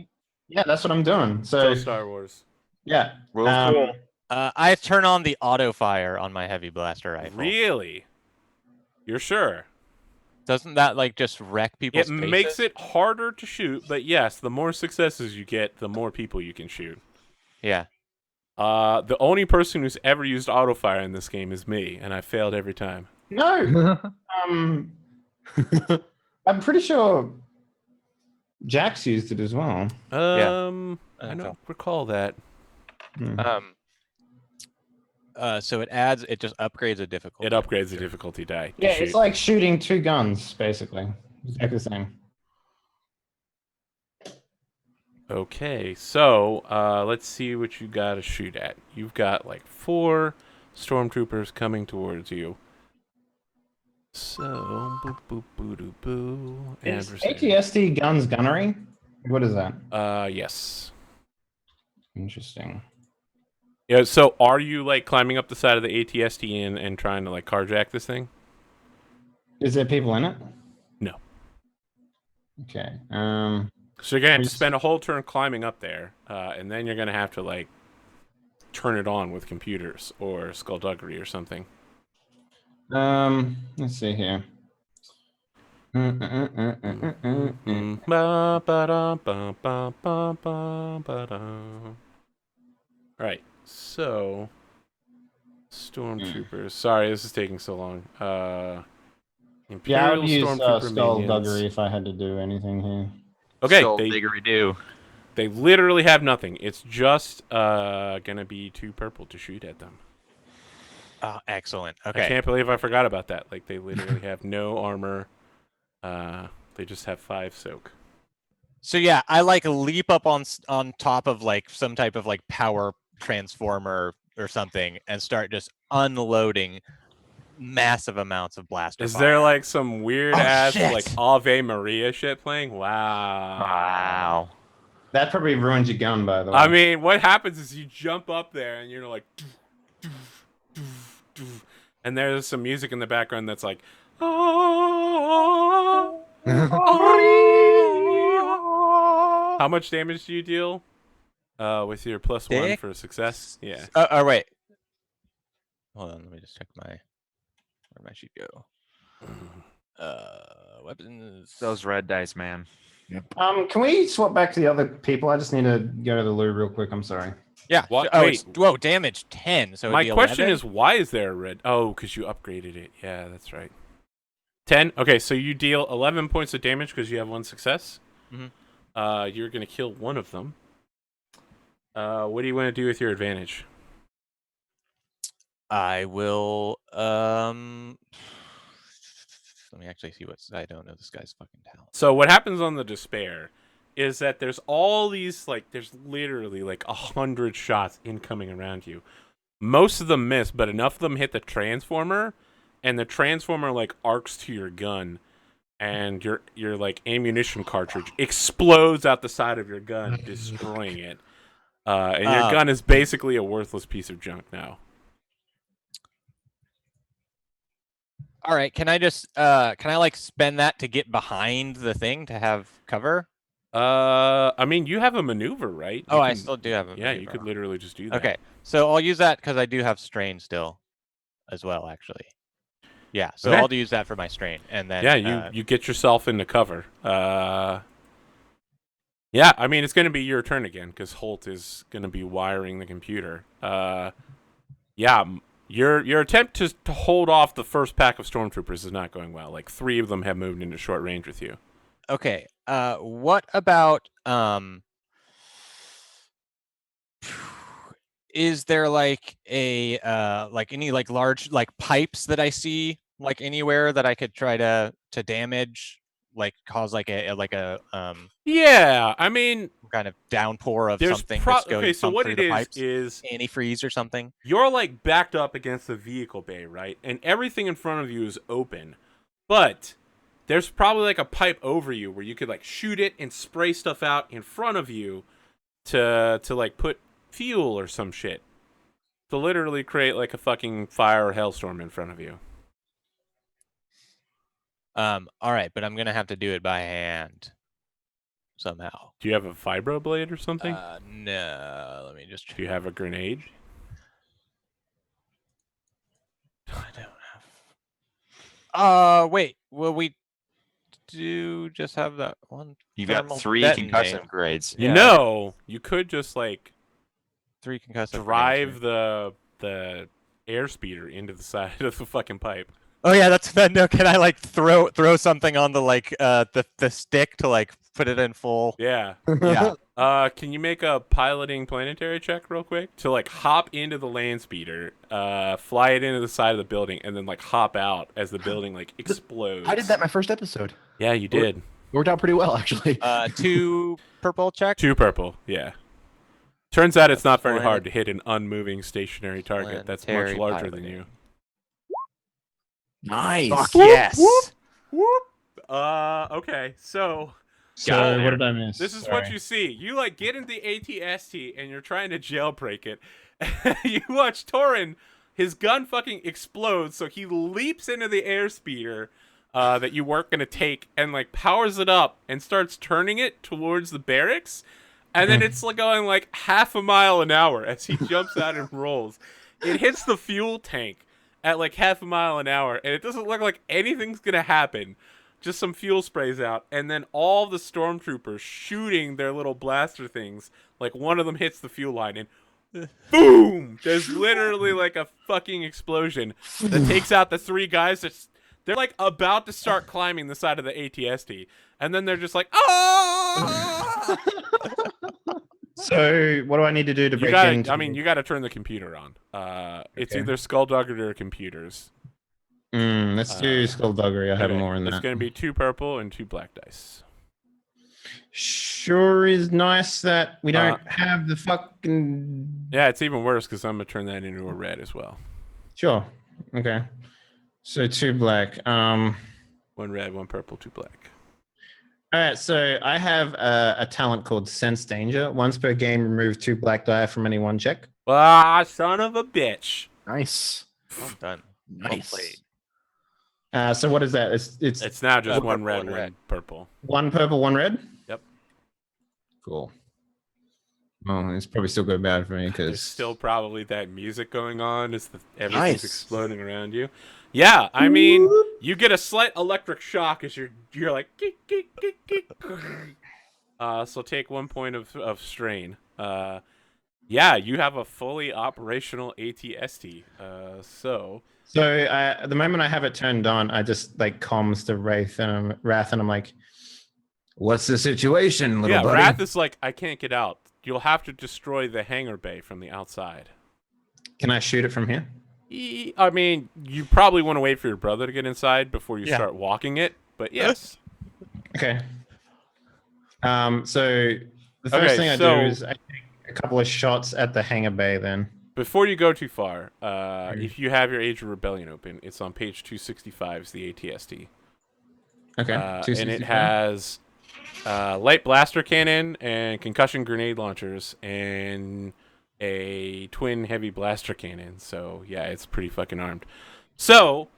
Speaker 3: Yeah, that's what I'm doing.
Speaker 1: so
Speaker 3: So,
Speaker 1: Star Wars.
Speaker 3: yeah.
Speaker 4: Real cool.
Speaker 2: I turn on the auto fire on my heavy blaster rifle.
Speaker 1: Really? You're sure?
Speaker 2: Doesn't that like just wreck people's
Speaker 1: It
Speaker 2: faces?
Speaker 1: makes it harder to shoot, but yes, the more successes you get, the more people you can shoot.
Speaker 2: Yeah.
Speaker 1: The only person who's ever used auto fire in this game is me, and I failed every time.
Speaker 3: No. I'm pretty sure Jax used it as well.
Speaker 1: I don't recall that.
Speaker 2: So it just upgrades a difficulty.
Speaker 1: It upgrades the difficulty die. to
Speaker 3: Yeah,
Speaker 1: shoot.
Speaker 3: it's like shooting two guns, basically. Exactly the same.
Speaker 1: Okay, so let's see what you got to shoot at. You've got like 4 stormtroopers coming towards you. So, boop, boop, boo, doo, boo. And
Speaker 3: Is
Speaker 1: we're saying-
Speaker 3: ATSD guns gunnery? What is that?
Speaker 1: Yes.
Speaker 3: Interesting.
Speaker 1: Yeah, so are you like climbing up the side of the ATST and trying to like carjack this thing?
Speaker 3: Is there people in it?
Speaker 1: No.
Speaker 3: Okay.
Speaker 1: So you're gonna have to spend a whole turn climbing up there, and then you're gonna have to like turn it on with computers or skullduggery or something.
Speaker 3: Let's see here.
Speaker 1: Alright, so stormtroopers. Sorry, this is taking so long.
Speaker 3: Yeah, I
Speaker 1: Imperial
Speaker 3: would use
Speaker 1: stormtrooper
Speaker 3: skullduggery
Speaker 1: minions.
Speaker 3: if I had to do anything here.
Speaker 1: Okay,
Speaker 4: Skull diggery-doo.
Speaker 1: they literally have nothing. It's just gonna be 2 purple to shoot at them.
Speaker 2: Oh, excellent.
Speaker 1: I
Speaker 2: Okay.
Speaker 1: can't believe I forgot about that. Like, they literally have no armor. They just have 5 soak.
Speaker 2: So yeah, I like leap up on top of like some type of like power transformer or something and start just unloading massive amounts of blaster
Speaker 1: Is
Speaker 2: fire.
Speaker 1: there like some weird ass
Speaker 2: shit.
Speaker 1: like Ave Maria shit playing? Wow.
Speaker 4: Wow.
Speaker 3: That probably ruins your gun, by the way.
Speaker 1: I mean, what happens is you jump up there and you're like, doof, doof, doof, doof, and there's some music in the background that's like, "Ah, ah." How much damage do you deal? With your +1 for success? Yeah.
Speaker 2: Oh wait. Hold on, let me just check where'd my sheet go? Weapons.
Speaker 4: Those red dice, man.
Speaker 3: Can we swap back to the other people? I just need to go to the loo real quick. I'm sorry.
Speaker 2: Yeah.
Speaker 1: What?
Speaker 2: Oh,
Speaker 1: Wait.
Speaker 2: whoa, damage 10. So
Speaker 1: My
Speaker 2: it'd be
Speaker 1: question
Speaker 2: 11?
Speaker 1: is, why is there a red? Oh, because you upgraded it. Yeah, that's right. 10? Okay, so you deal 11 points of damage because you have 1 success.
Speaker 2: Mhm.
Speaker 1: You're going to kill one of them. What do you want to do with your advantage?
Speaker 2: I will. Let me actually see what I don't know this guy's fucking talent.
Speaker 1: So what happens on the Despair is that there's all these, like, there's literally like 100 shots incoming around you. Most of them miss, but enough of them hit the transformer, and the transformer like arcs to your gun, and your like ammunition cartridge explodes out the side of your gun, destroying it. And your gun is basically a worthless piece of junk now.
Speaker 2: All right, can I just can I like spend that to get behind the thing to have cover?
Speaker 1: I mean, you have a maneuver, right?
Speaker 2: Oh,
Speaker 1: You
Speaker 2: I
Speaker 1: can-
Speaker 2: still do have a
Speaker 1: Yeah, you
Speaker 2: maneuver
Speaker 1: could
Speaker 2: on.
Speaker 1: literally just do that.
Speaker 2: Okay, so I'll use that because I do have strain still, as well, actually. Yeah, so
Speaker 1: Okay.
Speaker 2: I'll use that for my strain, and then
Speaker 1: Yeah, you get yourself into cover. Yeah, I mean, it's going to be your turn again because Holt is going to be wiring the computer. Yeah, your attempt to hold off the first pack of stormtroopers is not going well. Like 3 of them have moved into short range with you.
Speaker 2: Okay. What about is there like a like any like large like pipes that I see like anywhere that I could try to damage, like cause like a
Speaker 1: Yeah, I mean,
Speaker 2: kind of downpour of
Speaker 1: there's
Speaker 2: something that's
Speaker 1: okay.
Speaker 2: going
Speaker 1: So
Speaker 2: pump
Speaker 1: what
Speaker 2: through
Speaker 1: it
Speaker 2: the pipes?
Speaker 1: is
Speaker 2: Antifreeze or something?
Speaker 1: you're like backed up against the vehicle bay, right? And everything in front of you is open, but there's probably like a pipe over you where you could like shoot it and spray stuff out in front of you to like put fuel or some shit to literally create like a fucking fire or hailstorm in front of you.
Speaker 2: All right, but I'm gonna have to do it by hand somehow.
Speaker 1: Do you have a vibroblade or something?
Speaker 2: No, let me just.
Speaker 1: Do you have a grenade?
Speaker 2: I don't have. Wait. Will we do just have that one?
Speaker 4: You got
Speaker 2: thermal
Speaker 4: 3
Speaker 2: detonate?
Speaker 4: concussive grades.
Speaker 1: You
Speaker 2: Yeah.
Speaker 1: know, you could just like
Speaker 2: 3 concussive.
Speaker 1: drive
Speaker 2: grenades.
Speaker 1: the airspeeder into the side of the fucking pipe.
Speaker 2: Oh yeah, that's that. No, can I like throw something on the like the stick to like put it in full?
Speaker 1: Yeah.
Speaker 2: Yeah.
Speaker 1: Can you make a piloting planetary check real quick to like hop into the land speeder, fly it into the side of the building, and then like hop out as the building like explodes?
Speaker 6: I did that my first episode.
Speaker 1: Yeah, you did.
Speaker 6: Worked out pretty well, actually.
Speaker 2: 2 purple check.
Speaker 1: 2 purple. Yeah. Turns out it's not very
Speaker 2: Planet-
Speaker 1: hard to hit an unmoving stationary target that's much
Speaker 2: Planetary
Speaker 1: larger than
Speaker 2: piloting.
Speaker 1: you.
Speaker 6: Nice.
Speaker 2: Fuck yes.
Speaker 1: Whoop. Okay, so
Speaker 3: So what did I miss?
Speaker 1: this is
Speaker 3: Sorry.
Speaker 1: what you see. You like get into the ATST and you're trying to jailbreak it. You watch Torin, his gun fucking explodes, so he leaps into the airspeeder that you weren't gonna take and like powers it up and starts turning it towards the barracks. And then it's like going like half a mile an hour as he jumps out and rolls. It hits the fuel tank at like half a mile an hour, and it doesn't look like anything's gonna happen. Just some fuel sprays out, and then all the stormtroopers shooting their little blaster things. Like one of them hits the fuel line, and boom! There's literally like a fucking explosion that takes out the 3 guys. They're like about to start climbing the side of the ATST, and then they're just like, oh!
Speaker 3: So what do I need to do to
Speaker 1: You
Speaker 3: break
Speaker 1: gotta,
Speaker 3: into?
Speaker 1: I mean, you got to turn the computer on. It's
Speaker 3: Okay.
Speaker 1: either Skullduggery or computers.
Speaker 3: Let's do Skullduggery. I have
Speaker 1: Okay,
Speaker 3: more in
Speaker 1: It's
Speaker 3: that.
Speaker 1: going to be 2 purple and 2 black dice.
Speaker 3: Sure is nice that we don't have the fucking.
Speaker 1: Yeah, it's even worse because I'm going to turn that into a red as well.
Speaker 3: Sure. Okay. So 2 black.
Speaker 1: 1 red, 1 purple, 2 black.
Speaker 3: All right. So I have a talent called Sense Danger. Once per game, remove 2 black die from any one check.
Speaker 1: Ah, son of a bitch.
Speaker 6: Nice.
Speaker 2: Well done.
Speaker 6: Nice.
Speaker 2: played.
Speaker 3: So what is that? It's
Speaker 1: It's now just 1
Speaker 2: purple,
Speaker 1: red,
Speaker 2: 1
Speaker 1: 1
Speaker 2: red.
Speaker 1: purple.
Speaker 3: 1 purple, 1 red.
Speaker 1: Yep.
Speaker 3: Cool. Well, it's probably still good bad for me
Speaker 1: There's
Speaker 3: because
Speaker 1: still probably that music going on as everything's
Speaker 6: Nice.
Speaker 1: exploding around you. Yeah, I mean, you get a slight electric shock as you're like, geek, geek, geek, geek. So take 1 point of strain. Yeah, you have a fully operational ATST. So
Speaker 3: at the moment I have it turned on, I just like comms to Wrath, and I'm like, "What's the situation, little
Speaker 1: yeah,
Speaker 3: buddy?"
Speaker 1: Wrath is like, I can't get out. You'll have to destroy the hangar bay from the outside.
Speaker 3: Can I shoot it from here?
Speaker 1: I mean, you probably want to wait for your brother to get inside before you start walking it, but yes.
Speaker 3: Okay. So the first
Speaker 1: Okay,
Speaker 3: thing I
Speaker 1: so-
Speaker 3: do is I take a couple of shots at the hangar bay. Then
Speaker 1: Before you go too far, if you have your Age of Rebellion open, it's on page 265, is the ATST.
Speaker 3: okay,
Speaker 1: And it
Speaker 3: 265.
Speaker 1: has light blaster cannon and concussion grenade launchers and a twin heavy blaster cannon. So yeah, it's pretty fucking armed. So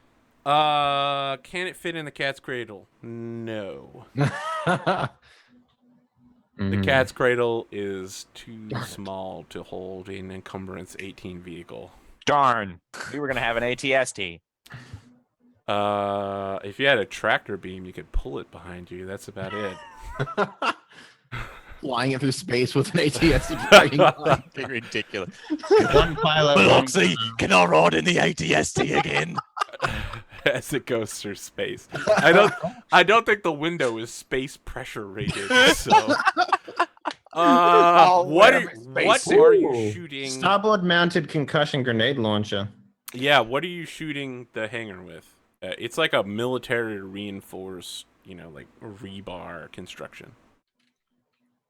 Speaker 1: Can it fit in the cat's cradle? No. The
Speaker 3: Mhm.
Speaker 1: cat's cradle is too small to hold an encumbrance 18 vehicle.
Speaker 4: Darn. We were gonna have an ATST.
Speaker 1: If you had a tractor beam, you could pull it behind you. That's about it.
Speaker 6: Flying it through space with an ATST dragging behind.
Speaker 2: Fucking ridiculous.
Speaker 3: One pilot.
Speaker 5: Biloxi, can I ride in the ATST again?
Speaker 1: As it goes through space. I don't think the window is space pressure rated. So what are you shooting?
Speaker 3: Starboard mounted concussion grenade launcher.
Speaker 1: Yeah, what are you shooting the hangar with? It's like a military reinforced, like rebar construction.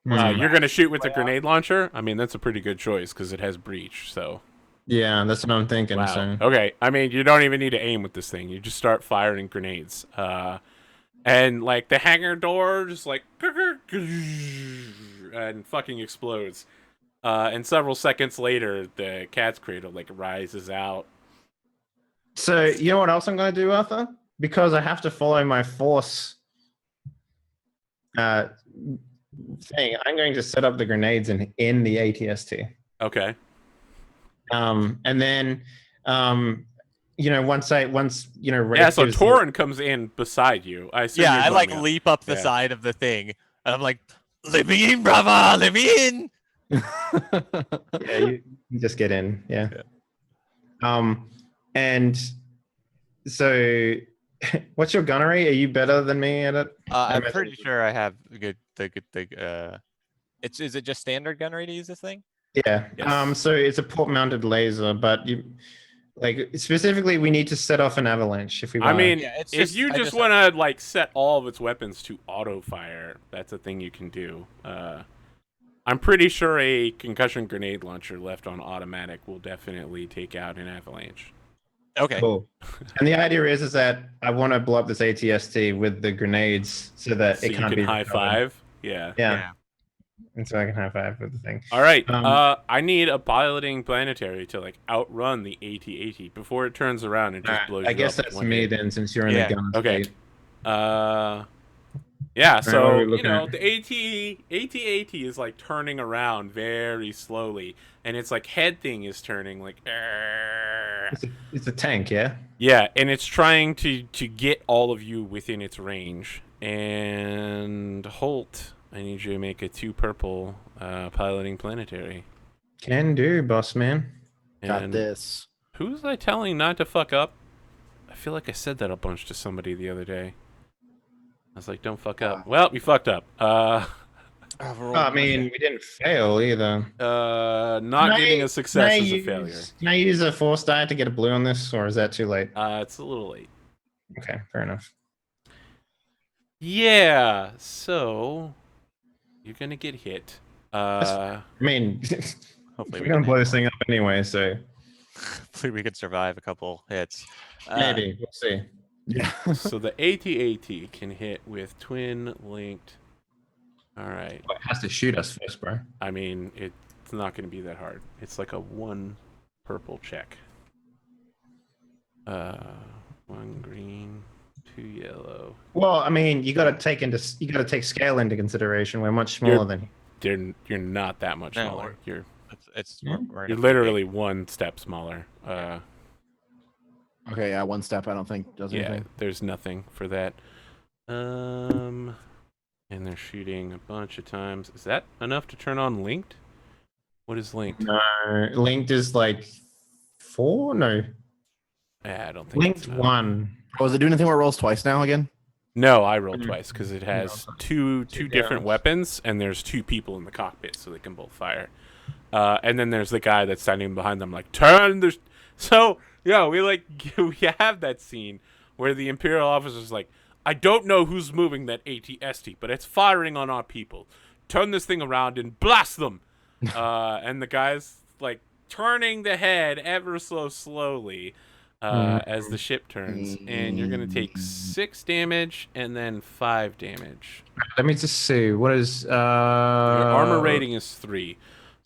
Speaker 1: You're gonna shoot with a grenade launcher? I mean, that's a pretty good choice because it has breach. So
Speaker 3: Yeah, that's what I'm thinking.
Speaker 1: wow.
Speaker 3: So.
Speaker 1: Okay, I mean, you don't even need to aim with this thing. You just start firing grenades. And like the hangar door just like and fucking explodes. And several seconds later, the cat's cradle like rises out.
Speaker 3: So you know what else I'm going to do, Arthur? Because I have to follow my force thing. I'm going to set up the grenades in the ATST.
Speaker 1: Okay.
Speaker 3: And then, once Rafe
Speaker 1: Yeah, so
Speaker 3: gives
Speaker 1: Torin comes in beside you. I assume
Speaker 2: Yeah,
Speaker 1: you're
Speaker 2: I like
Speaker 1: going up.
Speaker 2: leap up the
Speaker 1: Yeah.
Speaker 2: side of the thing, and I'm like, "Let me in, brother! Let me in!"
Speaker 3: yeah, you just get in. Yeah. And so, what's your gunnery? Are you better than me at it?
Speaker 2: I'm
Speaker 3: imagine-
Speaker 2: pretty sure I have the good. Is it just standard gunnery to use this thing?
Speaker 3: Yeah.
Speaker 1: Yes.
Speaker 3: So it's a port-mounted laser, but specifically, we need to set off an avalanche if we
Speaker 1: I
Speaker 3: want.
Speaker 1: mean,
Speaker 2: Yeah, it's
Speaker 1: if
Speaker 2: just-
Speaker 1: you
Speaker 2: I
Speaker 1: just
Speaker 2: just-
Speaker 1: want to like set all of its weapons to auto fire, that's a thing you can do. I'm pretty sure a concussion grenade launcher left on automatic will definitely take out an avalanche.
Speaker 2: Okay.
Speaker 3: Cool. And the idea is that I want to blow up this ATST with the grenades so that
Speaker 1: So
Speaker 3: it
Speaker 1: you
Speaker 3: can't
Speaker 1: can
Speaker 3: be
Speaker 1: high
Speaker 3: recovered.
Speaker 1: five. Yeah.
Speaker 3: Yeah. And so I can high five with the thing.
Speaker 1: All right.
Speaker 3: Um,
Speaker 1: I need a piloting planetary to like outrun the AT-AT before it turns around and just blows you
Speaker 3: I guess
Speaker 1: up with
Speaker 3: that's
Speaker 1: one
Speaker 3: me
Speaker 1: hit.
Speaker 3: then, since you're in
Speaker 2: Yeah,
Speaker 3: the gun
Speaker 1: okay.
Speaker 3: state.
Speaker 1: Yeah,
Speaker 3: what
Speaker 1: so
Speaker 3: are we looking at?
Speaker 1: the AT-AT is like turning around very slowly, and its like head thing is turning like.
Speaker 3: It's a tank, yeah.
Speaker 1: Yeah, and it's trying to get all of you within its range. And Holt, I need you to make a 2 purple piloting planetary.
Speaker 3: Can do, boss man.
Speaker 6: Got
Speaker 1: And
Speaker 6: this.
Speaker 1: who was I telling not to fuck up? I feel like I said that a bunch to somebody the other day. I was like, don't fuck up. Well, you fucked up.
Speaker 3: I mean, we didn't fail either.
Speaker 1: Not getting a success is a failure.
Speaker 3: Can I use a force die to get a blue on this, or is that too late?
Speaker 1: It's a little late.
Speaker 3: Okay, fair enough.
Speaker 1: Yeah, so you're gonna get hit.
Speaker 3: I mean,
Speaker 2: Hopefully
Speaker 3: we're
Speaker 2: we
Speaker 3: gonna
Speaker 2: can,
Speaker 3: blow this thing up anyway, so
Speaker 2: hopefully we can survive a couple hits.
Speaker 3: maybe we'll see.
Speaker 6: Yeah.
Speaker 1: So the AT-AT can hit with twin linked. All right.
Speaker 3: Well, it has to shoot us first, bro.
Speaker 1: I mean, it's not going to be that hard. It's like a 1 purple check. 1 green, 2 yellow.
Speaker 3: Well, I mean, you gotta take scale into consideration. We're much smaller than.
Speaker 1: You're not that much
Speaker 2: No,
Speaker 1: smaller. You're
Speaker 2: we're in
Speaker 1: you're
Speaker 2: a-
Speaker 1: literally 1 step smaller.
Speaker 6: Okay, yeah, one step I don't think does
Speaker 1: Yeah,
Speaker 6: anything.
Speaker 1: there's nothing for that. And they're shooting a bunch of times. Is that enough to turn on linked? What is linked?
Speaker 3: No, linked is like 4. No,
Speaker 1: I don't think
Speaker 3: linked
Speaker 1: it's enough.
Speaker 3: 1.
Speaker 6: Oh, is it doing anything where it rolls twice now again?
Speaker 1: No, I rolled twice because it has two
Speaker 3: Two
Speaker 1: different
Speaker 3: downs.
Speaker 1: weapons, and there's 2 people in the cockpit, so they can both fire. And then there's the guy that's standing behind them, like turn the. So yeah, we have that scene where the Imperial officer's like, I don't know who's moving that AT-ST, but it's firing on our people. Turn this thing around and blast them. And the guy's like turning the head ever so slowly. As the ship turns, and you're gonna take 6 damage and then 5 damage.
Speaker 3: Let me just see. What is
Speaker 1: Your armor rating is 3,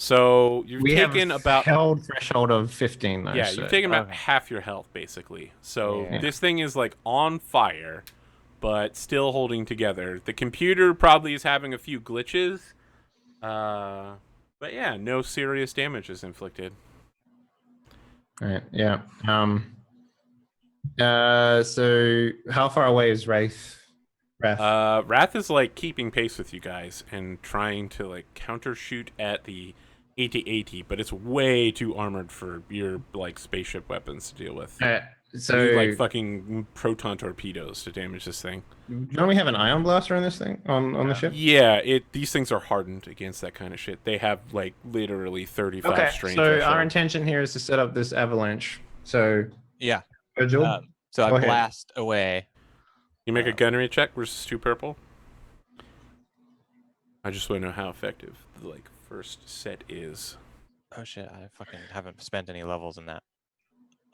Speaker 1: So you've
Speaker 3: We have
Speaker 1: taken
Speaker 3: a
Speaker 1: about
Speaker 3: held threshold of 15 though.
Speaker 1: yeah,
Speaker 3: so-
Speaker 1: you've taken about
Speaker 2: Okay.
Speaker 1: half your health basically. So
Speaker 2: Yeah.
Speaker 1: this thing is like on fire, but still holding together. The computer probably is having a few glitches, but yeah, no serious damage is inflicted.
Speaker 3: Right. Yeah. So how far away is Wrath?
Speaker 1: Wrath is like keeping pace with you guys and trying to like countershoot at the AT-AT, but it's way too armored for your like spaceship weapons to deal with.
Speaker 3: So
Speaker 1: You need, like fucking proton torpedoes to damage this thing.
Speaker 3: don't we have an ion blaster on this thing on the ship?
Speaker 1: Yeah, these things are hardened against that kind of shit. They have like literally 35
Speaker 3: Okay.
Speaker 1: strain
Speaker 3: So
Speaker 1: threshold.
Speaker 3: our intention here is to set up this avalanche. So
Speaker 2: Yeah.
Speaker 3: Virgil,
Speaker 2: So I
Speaker 3: Go ahead.
Speaker 2: blast away.
Speaker 1: You make a gunnery check versus 2 purple. I just want to know how effective the like first set is.
Speaker 2: Oh shit! I fucking haven't spent any levels in that.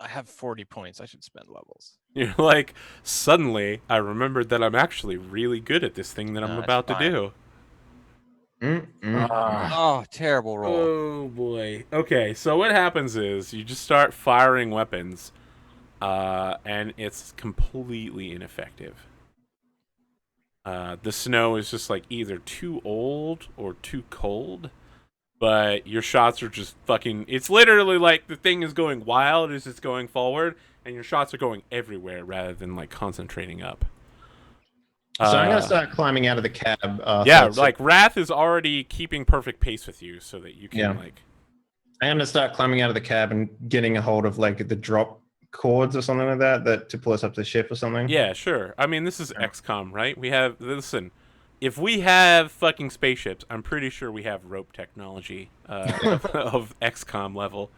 Speaker 2: I have 40 points. I should spend levels.
Speaker 1: You're like, suddenly I remembered that I'm actually really good at this thing that I'm
Speaker 2: No, it's
Speaker 1: about
Speaker 2: fine.
Speaker 1: to do.
Speaker 2: Oh, terrible roll.
Speaker 1: Oh boy. Okay, so what happens is you just start firing weapons, and it's completely ineffective. The snow is just like either too old or too cold, but your shots are just fucking. It's literally like the thing is going wild as it's going forward, and your shots are going everywhere rather than like concentrating up.
Speaker 3: So I'm gonna start climbing out of the cab.
Speaker 1: Yeah,
Speaker 3: so
Speaker 1: like Wrath is already keeping perfect pace with you, so that you can
Speaker 3: Yeah.
Speaker 1: like.
Speaker 3: I'm gonna start climbing out of the cab and getting a hold of like the drop cords or something like that to pull us up to the ship or something.
Speaker 1: Yeah, sure. I mean, this is XCOM, right? We have listen. If we have fucking spaceships, I'm pretty sure we have rope technology of XCOM level.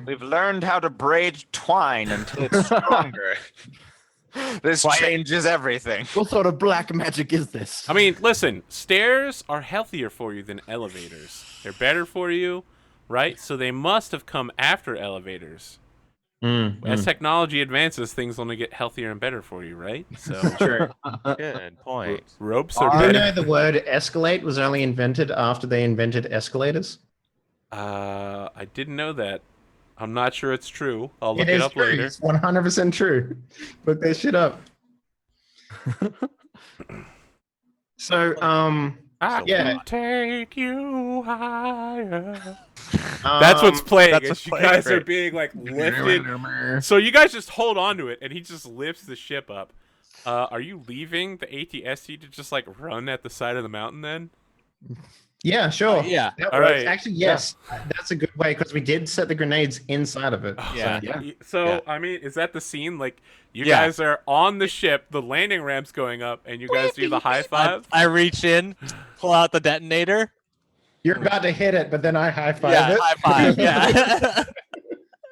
Speaker 4: We've learned how to braid twine until it's stronger. This changes everything.
Speaker 6: What sort of black magic is this?
Speaker 1: I mean, listen, stairs are healthier for you than elevators. They're better for you, right? So they must have come after elevators. As technology advances, things only get healthier and better for you, right? So
Speaker 3: Sure.
Speaker 2: Good point.
Speaker 1: ropes are
Speaker 3: Do you
Speaker 1: better.
Speaker 3: know the word escalate was only invented after they invented escalators?
Speaker 1: I didn't know that. I'm not sure it's true. I'll look
Speaker 3: It
Speaker 1: it
Speaker 3: is
Speaker 1: up
Speaker 3: true.
Speaker 1: later.
Speaker 3: It's 100% true. Look that shit up. So,
Speaker 1: I
Speaker 3: yeah.
Speaker 1: can take you higher. That's what's playing.
Speaker 2: that's
Speaker 1: as
Speaker 2: what's
Speaker 1: you
Speaker 2: playing,
Speaker 1: guys are
Speaker 2: right.
Speaker 1: being like lifted. So you guys just hold on to it, and he just lifts the ship up. Are you leaving the ATST to just like run at the side of the mountain then?
Speaker 3: Yeah, sure.
Speaker 2: Yeah.
Speaker 3: That
Speaker 1: All
Speaker 3: works.
Speaker 1: right.
Speaker 3: Actually, yes. That's a good way because we did set the grenades inside of it.
Speaker 2: Yeah.
Speaker 1: So
Speaker 2: Yeah.
Speaker 1: I mean, is that the scene? Like you
Speaker 2: Yeah.
Speaker 1: guys are on the ship, the landing ramp's going up, and you guys do the high five.
Speaker 2: I reach in, pull out the detonator.
Speaker 3: You're about to hit it, but then I high five
Speaker 2: Yeah,
Speaker 3: it.
Speaker 2: high five.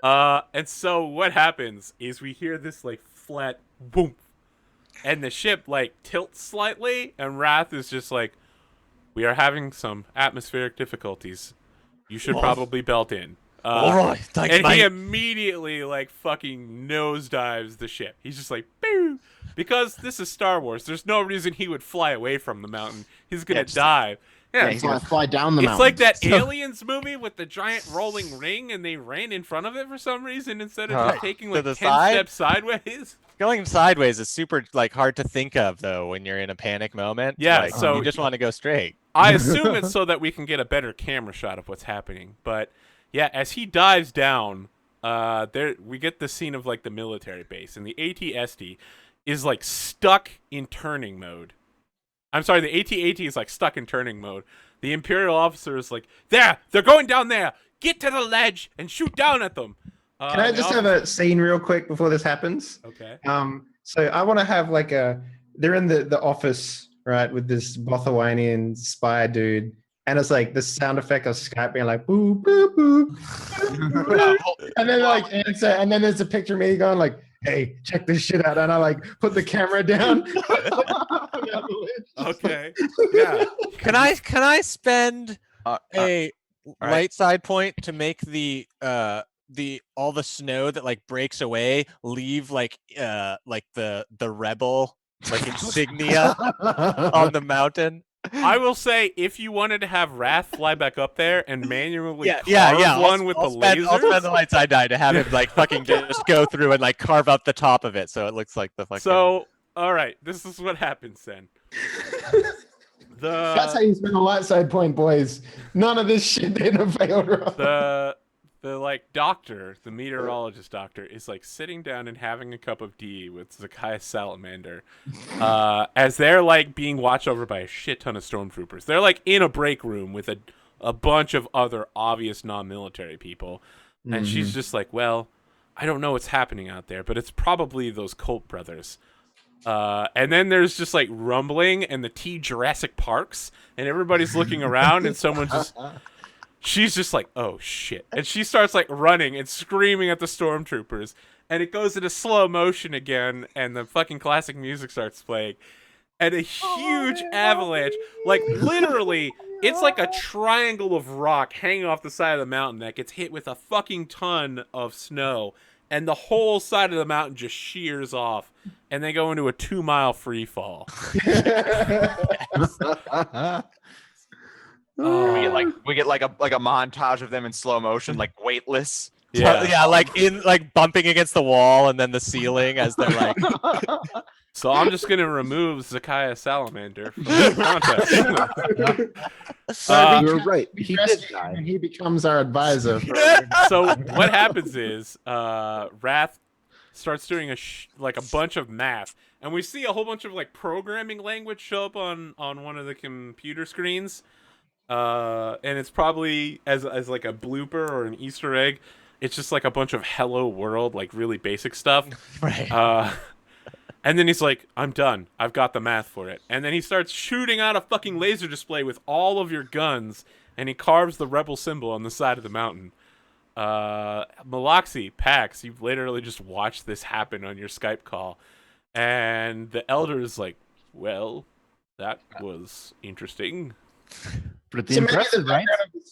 Speaker 2: Yeah.
Speaker 1: And so what happens is we hear this like flat boom, and the ship like tilts slightly, and Wrath is just like, "We are having some atmospheric difficulties. You should probably belt in."
Speaker 5: All right, thanks,
Speaker 1: And he
Speaker 5: mate.
Speaker 1: immediately like fucking nosedives the ship. He's just like, "Boo!" Because this is Star Wars. There's no reason he would fly away from the mountain. He's gonna dive. Yeah,
Speaker 6: He's gonna fly down the
Speaker 1: it's
Speaker 6: mountain.
Speaker 1: like that Aliens movie with the giant rolling ring, and they ran in front of it for some reason instead of just taking
Speaker 2: To
Speaker 1: like
Speaker 2: the
Speaker 1: 10
Speaker 2: side?
Speaker 1: steps sideways.
Speaker 2: Going sideways is super like hard to think of though when you're in a panic moment.
Speaker 1: Yeah,
Speaker 2: Like,
Speaker 1: so-
Speaker 2: you just want to go straight.
Speaker 1: I assume it's so that we can get a better camera shot of what's happening. But yeah, as he dives down, there we get the scene of like the military base, and the AT-ST is like stuck in turning mode. I'm sorry, the AT-AT is like stuck in turning mode. The Imperial officer is like, "There, they're going down there. Get to the ledge and shoot down at them."
Speaker 3: Can I just have a scene real quick before this happens?
Speaker 1: Okay.
Speaker 3: So I want to have like they're in the office, right, with this Bothawanian spy dude, and it's like the sound effect of Skype being like boop boop boop, and then like answer, and then there's a picture of me going like, "Hey, check this shit out," and I like put the camera down.
Speaker 1: Okay. Yeah.
Speaker 2: Can I spend a
Speaker 4: right.
Speaker 2: light side point to make the all the snow that like breaks away leave like the rebel like insignia on the mountain?
Speaker 1: I will say, if you wanted to have Wrath fly back up there and manually carve one with the laser,
Speaker 2: I'll spend the light side die to have him like fucking just go through and like carve up the top of it so it looks like the fucking.
Speaker 1: So, all right, this is what happens then.
Speaker 3: That's how you spend the light side point, boys. None of this shit in a failed roll.
Speaker 1: The like doctor, the meteorologist doctor, is like sitting down and having a cup of tea with Zacchaeus Salamander, as they're like being watched over by a shit ton of stormtroopers. They're like in a break room with a bunch of other obvious non-military people, and she's just like, well, I don't know what's happening out there, but it's probably those Colt brothers. And then there's just like rumbling and the T Jurassic Parks, and everybody's looking around, and someone just. She's just like, oh, shit. And she starts, like, running and screaming at the stormtroopers. And it goes into slow motion again, and the fucking classic music starts playing. And a huge avalanche, like, literally, it's like a triangle of rock hanging off the side of the mountain that gets hit with a fucking ton of snow. And the whole side of the mountain just shears off. And they go into a 2-mile free fall.
Speaker 4: We get like a montage of them in slow motion, like weightless.
Speaker 2: Yeah, like bumping against the wall and then the ceiling as they're like.
Speaker 1: So I'm just gonna remove Zacchaeus Salamander from the contest.
Speaker 6: You're right. He did die.
Speaker 3: He becomes our advisor.
Speaker 1: So what happens is Wrath starts doing a bunch of math, and we see a whole bunch of like programming language show up on one of the computer screens. And it's probably as like a blooper or an Easter egg. It's just like a bunch of hello world, like really basic stuff.
Speaker 2: Right.
Speaker 1: And then he's like, I'm done. I've got the math for it. And then he starts shooting out a fucking laser display with all of your guns, and he carves the rebel symbol on the side of the mountain. Maloxi, Pax, you've literally just watched this happen on your Skype call. And the Elder is like, well, that was interesting.
Speaker 6: Pretty impressive, right?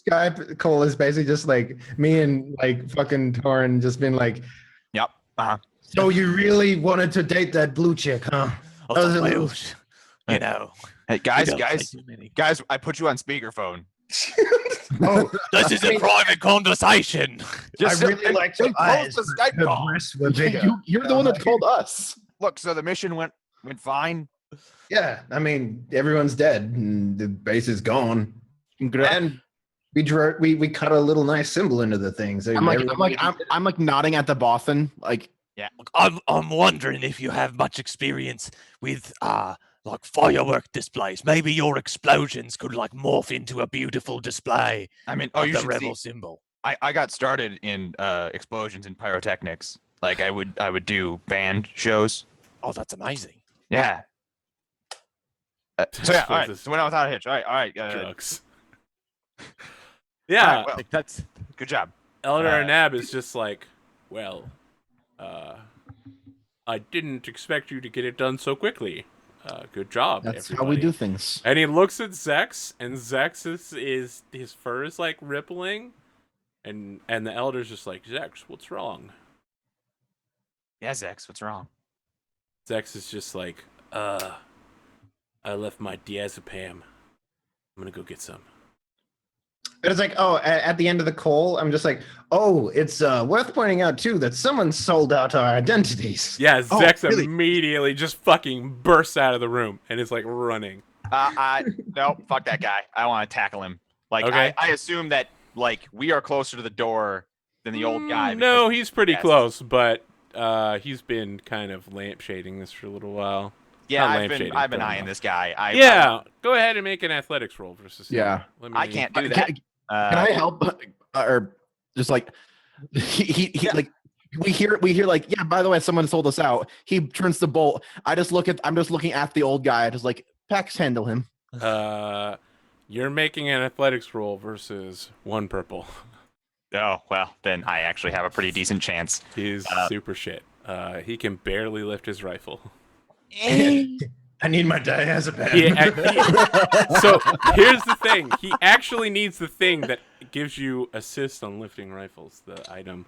Speaker 3: Skype call is basically just like me and like fucking Torin just been like,
Speaker 4: Yep.
Speaker 3: So you really wanted to date that blue chick, huh?
Speaker 5: Oh,
Speaker 3: That was a
Speaker 5: well,
Speaker 3: little-
Speaker 5: you know.
Speaker 4: Hey guys,
Speaker 5: we don't say too many.
Speaker 4: I put you on speakerphone.
Speaker 3: Oh,
Speaker 5: This is a private conversation.
Speaker 3: I really like your
Speaker 4: close
Speaker 3: eyes.
Speaker 4: the Skype
Speaker 3: Her
Speaker 4: call.
Speaker 3: breasts were bigger.
Speaker 6: You're the one that called us.
Speaker 4: Look, so the mission went fine.
Speaker 3: Yeah, I mean everyone's dead and the base is gone. And we cut a little nice symbol into the thing. So
Speaker 6: I'm like nodding at the Bothan, like
Speaker 5: Look, I'm wondering if you have much experience with like firework displays. Maybe your explosions could like morph into a beautiful display.
Speaker 4: I mean,
Speaker 5: of
Speaker 4: you
Speaker 5: the
Speaker 4: should
Speaker 5: rebel
Speaker 4: see.
Speaker 5: symbol.
Speaker 4: I got started in explosions and pyrotechnics. Like I would do band shows.
Speaker 5: Oh, that's amazing.
Speaker 4: Yeah. So yeah, all right. So went out without a hitch. All right.
Speaker 1: Drugs. Yeah,
Speaker 4: All right, well,
Speaker 2: that's
Speaker 4: good job.
Speaker 1: Elder Arnab is just like, well, I didn't expect you to get it done so quickly. Good job,
Speaker 6: that's
Speaker 1: everybody.
Speaker 6: how we do things.
Speaker 1: And he looks at Zex, and Zex is his fur is like rippling, and the Elder's just like, Zex, what's wrong?
Speaker 4: Yeah, Zex, what's wrong?
Speaker 1: Zex is just like, I left my diazepam. I'm gonna go get some.
Speaker 3: But it's like, oh, at the end of the call, I'm just like, oh, it's worth pointing out too that someone sold out our identities.
Speaker 1: Yeah,
Speaker 6: Oh,
Speaker 1: Zex
Speaker 6: really?
Speaker 1: immediately just fucking bursts out of the room and is like running.
Speaker 4: No, fuck that guy. I want to tackle him. Like
Speaker 1: Okay.
Speaker 4: I assume that like we are closer to the door than the old guy.
Speaker 1: No,
Speaker 4: because-
Speaker 1: he's pretty
Speaker 4: Yes.
Speaker 1: close, but he's been kind of lampshading this for a a little while.
Speaker 4: Yeah,
Speaker 1: Not
Speaker 4: I've been
Speaker 1: lampshading,
Speaker 4: eyeing
Speaker 1: but,
Speaker 4: this guy.
Speaker 1: Go ahead and make an athletics roll versus him.
Speaker 6: Yeah.
Speaker 1: Let me,
Speaker 4: I can't do
Speaker 6: Can,
Speaker 4: that.
Speaker 6: can I help? Or just like he like we hear like, yeah, by the way, someone sold us out. He turns the bolt. I'm just looking at the old guy, just like, Pax, handle him.
Speaker 1: You're making an athletics roll versus 1 purple.
Speaker 4: Oh well, then I actually have a pretty decent chance.
Speaker 1: He's super shit. He can barely lift his rifle.
Speaker 3: I need my diazepam.
Speaker 1: So here's the thing. He actually needs the thing that gives you assist on lifting rifles, the item.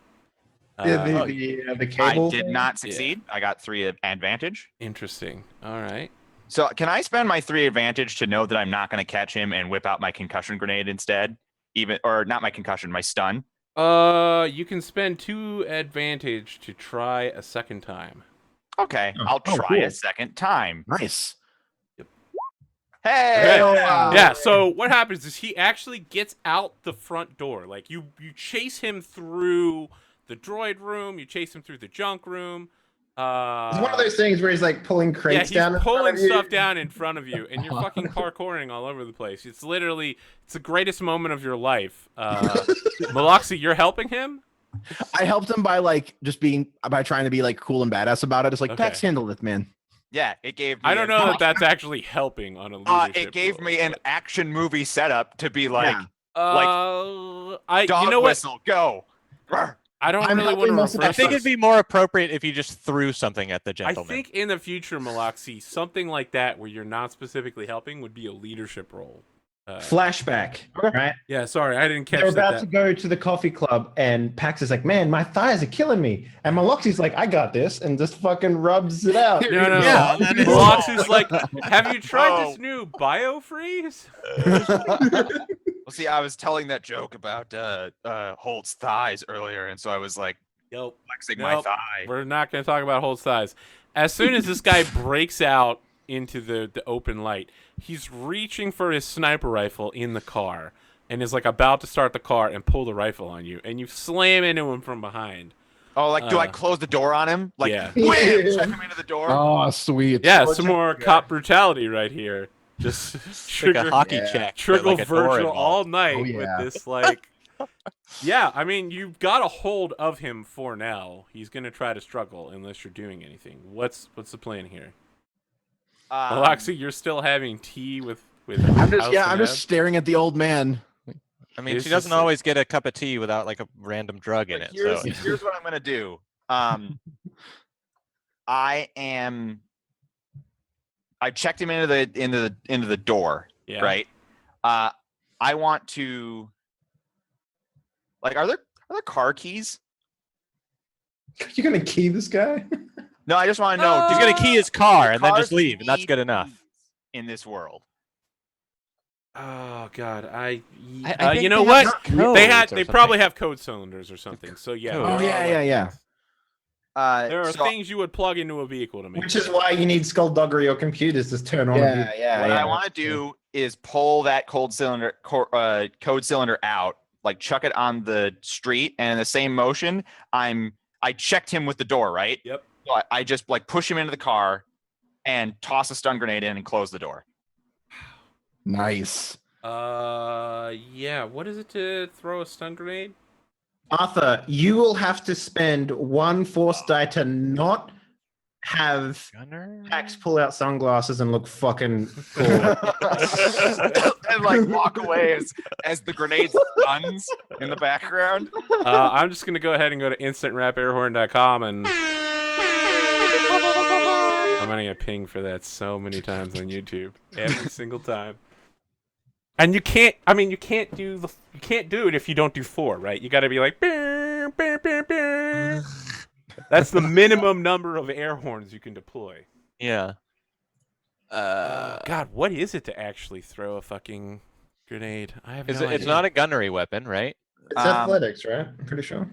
Speaker 3: The
Speaker 4: I
Speaker 3: cable.
Speaker 4: did not succeed. I got 3 advantage.
Speaker 1: Interesting. All right.
Speaker 4: So can I spend my 3 advantage to know that I'm not going to catch him and whip out my concussion grenade instead? Or not my concussion, my stun.
Speaker 1: You can spend 2 advantage to try a second time.
Speaker 4: Okay, I'll try a second time.
Speaker 6: Nice.
Speaker 4: Hey!
Speaker 1: Yeah, so what happens is he actually gets out the front door. Like, you chase him through the droid room, you chase him through the junk room.
Speaker 3: It's one of those things where he's like pulling crates down.
Speaker 1: Yeah, he's pulling stuff down in front of you, and you're fucking parkouring all over the place. It's literally, it's the greatest moment of your life. Maloxy, you're helping him?
Speaker 6: I helped him by like by trying to be like cool and badass about it. It's like,
Speaker 1: Okay.
Speaker 6: Pax, handle it, man.
Speaker 4: Yeah, it gave me
Speaker 1: I don't know that that's actually helping on a leadership
Speaker 4: it gave
Speaker 1: role,
Speaker 4: me an
Speaker 1: but-
Speaker 4: action movie setup to be like,
Speaker 1: you
Speaker 4: dog
Speaker 1: know what?
Speaker 4: whistle, go. Rawr.
Speaker 1: I don't
Speaker 3: I'm
Speaker 1: really want
Speaker 3: helping
Speaker 1: to
Speaker 3: most
Speaker 1: reverse
Speaker 3: of
Speaker 2: I think
Speaker 1: this.
Speaker 2: it'd be more appropriate if you just threw something at the
Speaker 1: I
Speaker 2: gentleman.
Speaker 1: think in the future, Maloxy, something like that where you're not specifically helping would be a leadership role.
Speaker 3: Flashback, right?
Speaker 1: Yeah, sorry, I didn't catch
Speaker 3: They're about
Speaker 1: that.
Speaker 3: to go to the coffee club, and Pax is like, "Man, my thighs are killing me," and Maloxy's like, "I got this," and just fucking rubs it out.
Speaker 1: No.
Speaker 2: Yeah, that is-
Speaker 1: Maloxy's like, have you tried this new biofreeze?
Speaker 4: Well, see, I was telling that joke about Holt's thighs earlier, and so I was like
Speaker 1: Nope.
Speaker 4: flexing my
Speaker 1: Nope.
Speaker 4: thigh.
Speaker 1: We're not going to talk about Holt's thighs. As soon as this guy breaks out into the open light, he's reaching for his sniper rifle in the car and is like about to start the car and pull the rifle on you, and you slam into him from behind.
Speaker 4: Oh, like, do I close the door on him? Like,
Speaker 1: Yeah.
Speaker 4: wham, check him into the door.
Speaker 6: Oh, sweet.
Speaker 1: Yeah, some more cop brutality right here. Just
Speaker 2: Like
Speaker 1: trigger
Speaker 2: a hockey check. but
Speaker 1: Trickle
Speaker 2: like a door
Speaker 1: Virgil
Speaker 2: involved.
Speaker 1: all night
Speaker 6: Oh, yeah.
Speaker 1: with this, like... Yeah, I mean, you've got a hold of him for now. He's going to try to struggle unless you're doing anything. What's the plan here? Maloxy, you're still having tea with
Speaker 6: I'm just
Speaker 1: House
Speaker 6: I'm
Speaker 1: and
Speaker 6: just
Speaker 1: Ed?
Speaker 6: staring at the old man.
Speaker 2: I mean,
Speaker 1: It's
Speaker 2: she doesn't
Speaker 1: just like-
Speaker 2: always get a cup of tea without like a random drug in
Speaker 4: But
Speaker 2: it. So
Speaker 4: here's what I'm gonna do. I checked him into the door,
Speaker 1: Yeah.
Speaker 4: right? I want to, like, are there car keys?
Speaker 3: You're gonna key this guy?
Speaker 4: No, I just want to know.
Speaker 2: he's
Speaker 4: do
Speaker 2: gonna key his car and then
Speaker 4: cars
Speaker 2: just leave, and that's
Speaker 4: need
Speaker 2: good enough.
Speaker 4: keys in this world?
Speaker 1: Oh God,
Speaker 2: I
Speaker 1: you
Speaker 2: think
Speaker 1: know
Speaker 2: they
Speaker 1: what?
Speaker 2: have codes
Speaker 1: They
Speaker 2: or
Speaker 1: probably
Speaker 2: something.
Speaker 1: have code cylinders or something. So yeah.
Speaker 2: Code.
Speaker 1: there
Speaker 6: Oh
Speaker 1: are,
Speaker 6: yeah,
Speaker 1: like,
Speaker 6: yeah.
Speaker 1: There are
Speaker 4: so
Speaker 1: things you would plug into a vehicle to make.
Speaker 3: Which is why you need skullduggery or computers to turn on.
Speaker 4: what I want to do is pull that code cylinder out, like chuck it on the street, and in the same motion, I checked him with the door, right?
Speaker 1: Yep.
Speaker 4: So I just like push him into the car and toss a stun grenade in and close the door.
Speaker 6: Nice.
Speaker 1: Yeah. What is it to throw a stun grenade?
Speaker 3: Arthur, you will have to spend 1 force die to not have
Speaker 2: Gunner?
Speaker 3: Pax pull out sunglasses and look fucking cool.
Speaker 4: And like walk away as the grenade stuns in the background.
Speaker 1: I'm just gonna go ahead and go to instantrapairhorn.com and I'm gonna get pinged for that so many times on YouTube, every single time. And you can't do it if you don't do 4, right? You got to be like, "Beer, beer, beer, beer." That's the minimum number of air horns you can deploy.
Speaker 2: Yeah.
Speaker 1: God, what is it to actually throw a fucking grenade? I have no idea.
Speaker 2: It's not a gunnery weapon, right?
Speaker 3: It's athletics, right? I'm pretty sure.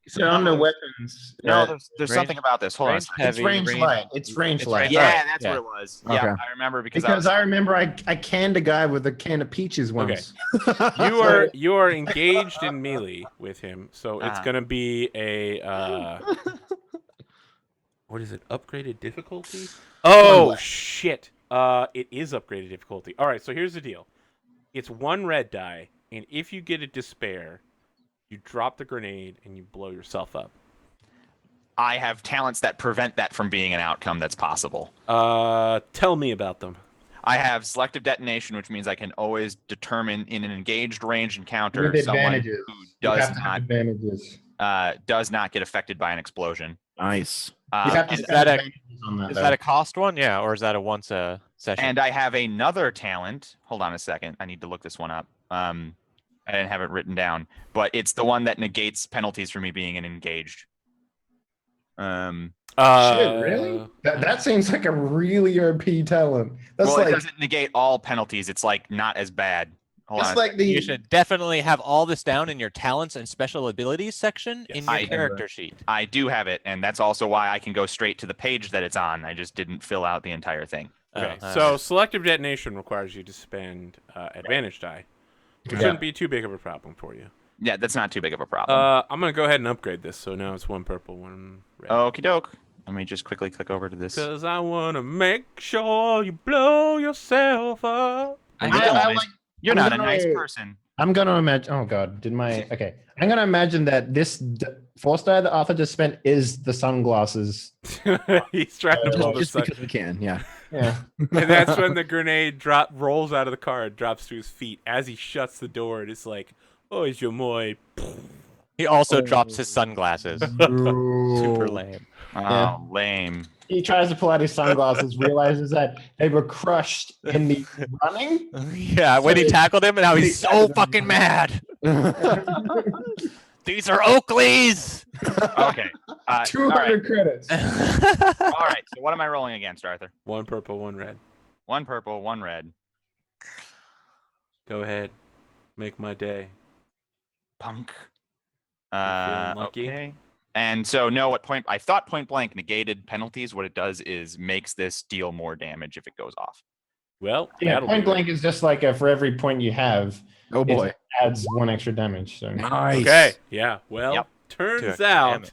Speaker 3: So under weapons.
Speaker 4: No,
Speaker 3: right?
Speaker 4: there's
Speaker 2: Range-
Speaker 4: something about this. Hold on. a
Speaker 2: range
Speaker 4: second.
Speaker 3: It's range light. It's range light.
Speaker 4: Yeah, that's
Speaker 2: Yeah.
Speaker 4: what it was.
Speaker 6: Okay.
Speaker 4: Yeah, I remember because
Speaker 3: I remember I canned a guy with a can of peaches once.
Speaker 1: You are engaged in melee with him, so it's
Speaker 4: Uh-huh.
Speaker 1: gonna be a what is it? Upgraded difficulty? Oh shit! It is upgraded difficulty. All right, so here's the deal. It's 1 red die, and if you get a despair, you drop the grenade and you blow yourself up.
Speaker 4: I have talents that prevent that from being an outcome that's possible.
Speaker 1: Tell me about them.
Speaker 4: I have selective detonation, which means I can always determine in an engaged range encounter
Speaker 3: With
Speaker 4: someone
Speaker 3: advantages.
Speaker 4: who
Speaker 3: You have
Speaker 4: does
Speaker 3: to have
Speaker 4: not
Speaker 3: advantages.
Speaker 4: get affected by an explosion.
Speaker 6: Nice.
Speaker 3: You have to
Speaker 2: is
Speaker 3: spend
Speaker 2: that a-
Speaker 3: advantages on that,
Speaker 2: Is
Speaker 3: though.
Speaker 2: that a cost one? Yeah, or is that a once a session?
Speaker 4: And I have another talent. Hold on a second. I need to look this one up. I didn't have it written down, but it's the one that negates penalties for me being engaged.
Speaker 3: Shit, really? That seems like a really OP talent. That's
Speaker 4: Well, it
Speaker 3: like
Speaker 4: doesn't negate all penalties. It's like not as bad. Hold
Speaker 3: that's
Speaker 4: on.
Speaker 3: like
Speaker 2: You
Speaker 3: the
Speaker 2: should definitely have all this down in your talents and special abilities section in your
Speaker 4: I-
Speaker 2: character sheet.
Speaker 4: I do have it, and that's also why I can go straight to the page that it's on. I just didn't fill out the entire thing.
Speaker 1: Okay,
Speaker 2: Oh,
Speaker 1: so selective detonation requires you to spend advantage die. Which shouldn't be too big of a problem for you.
Speaker 4: Yeah, that's not too big of a problem.
Speaker 1: I'm gonna go ahead and upgrade this, so now it's 1 purple, 1 red.
Speaker 4: Okie doke. Let me just quickly click over to this.
Speaker 1: Cause I wanna make sure you blow yourself up.
Speaker 4: You're not a
Speaker 3: gonna-
Speaker 4: nice person.
Speaker 3: I'm gonna imagine. Oh God, okay? I'm gonna imagine that this force die that Arthur just spent is the sunglasses.
Speaker 1: He's trying to pull the
Speaker 6: Just
Speaker 1: sun.
Speaker 6: because we can, yeah.
Speaker 3: Yeah.
Speaker 1: And that's when the grenade rolls out of the car and drops to his feet. As he shuts the door, and it's like, oh, is your moi.
Speaker 2: He also drops his sunglasses. Super lame.
Speaker 4: Oh,
Speaker 3: Yeah.
Speaker 4: lame.
Speaker 3: He tries to pull out his sunglasses, realizes that they were crushed in the running.
Speaker 2: Yeah, when he tackled him and how he's so fucking mad. These are Oakleys.
Speaker 4: Okay.
Speaker 3: 200 credits.
Speaker 4: All right. So what am I rolling against, Arthur?
Speaker 1: 1 purple, 1 red.
Speaker 4: 1 purple, 1 red.
Speaker 1: Go ahead. Make my day.
Speaker 4: Punk.
Speaker 1: feeling lucky?
Speaker 4: Okay. And so no, I thought point blank negated penalties. What it does is makes this deal more damage if it goes off.
Speaker 1: Well,
Speaker 3: Yeah,
Speaker 1: that'll
Speaker 3: point
Speaker 1: do it.
Speaker 3: blank is just like for every point you have,
Speaker 6: Oh boy.
Speaker 3: it adds 1 extra damage. So
Speaker 6: Nice.
Speaker 1: Okay. Yeah. Well,
Speaker 4: Yep.
Speaker 1: turns
Speaker 2: Damn
Speaker 1: out
Speaker 2: it.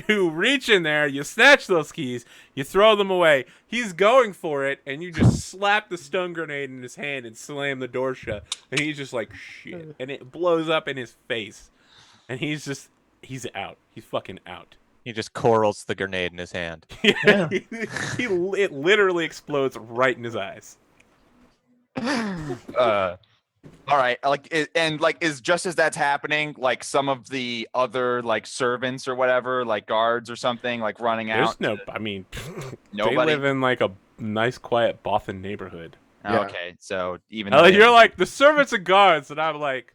Speaker 1: you reach in there, you snatch those keys, you throw them away. He's going for it, and you just slap the stun grenade in his hand and slam the door shut. And he's just like shit, and it blows up in his face. And he's out. He's fucking out.
Speaker 2: He just corals the grenade in his hand.
Speaker 3: Yeah.
Speaker 1: It literally explodes right in his eyes.
Speaker 4: All right, is just as that's happening, like some of the other like servants or whatever, like guards or something, like running out.
Speaker 1: There's I mean, they
Speaker 4: Nobody.
Speaker 1: live in like a nice, quiet Bothan neighborhood.
Speaker 6: Yeah.
Speaker 4: Okay, so even
Speaker 1: And,
Speaker 4: though
Speaker 1: like, you're like, the servants and guards, and I'm like,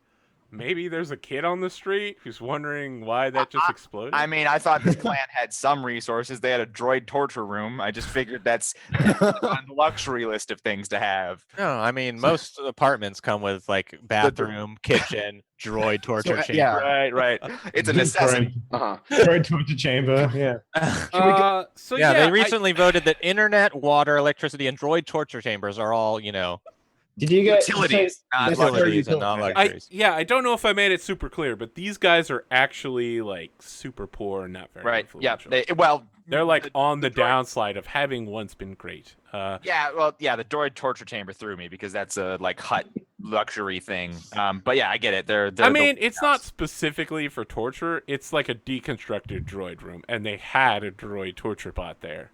Speaker 1: maybe there's a kid on the street who's wondering why that just exploded.
Speaker 4: I mean, I thought this clan had some resources. They had a droid torture room. I just figured that's on the luxury list of things to have.
Speaker 2: No, I mean most apartments come with like bathroom, kitchen, droid torture chamber.
Speaker 6: yeah.
Speaker 4: Right. It's a necessity.
Speaker 6: Uh-huh.
Speaker 3: Droid torture chamber. Yeah.
Speaker 1: So
Speaker 2: Yeah, they
Speaker 1: I-
Speaker 2: recently voted that internet, water, electricity, and droid torture chambers are all,
Speaker 3: Did you get
Speaker 4: Utilities, not
Speaker 3: That's not
Speaker 2: utilities
Speaker 3: very
Speaker 2: and not
Speaker 3: utility.
Speaker 2: luxuries.
Speaker 1: I don't know if I made it super clear, but these guys are actually like super poor and not very
Speaker 4: Right. Yeah.
Speaker 1: influential. They're like
Speaker 4: the-
Speaker 1: on the
Speaker 4: droid-
Speaker 1: downside of having once been great.
Speaker 4: Yeah. Well, yeah. The droid torture chamber threw me because that's a like hut luxury thing. But yeah, I get it. They're
Speaker 1: I mean, it's not specifically for torture. It's like a deconstructed droid room, and they had a droid torture bot there.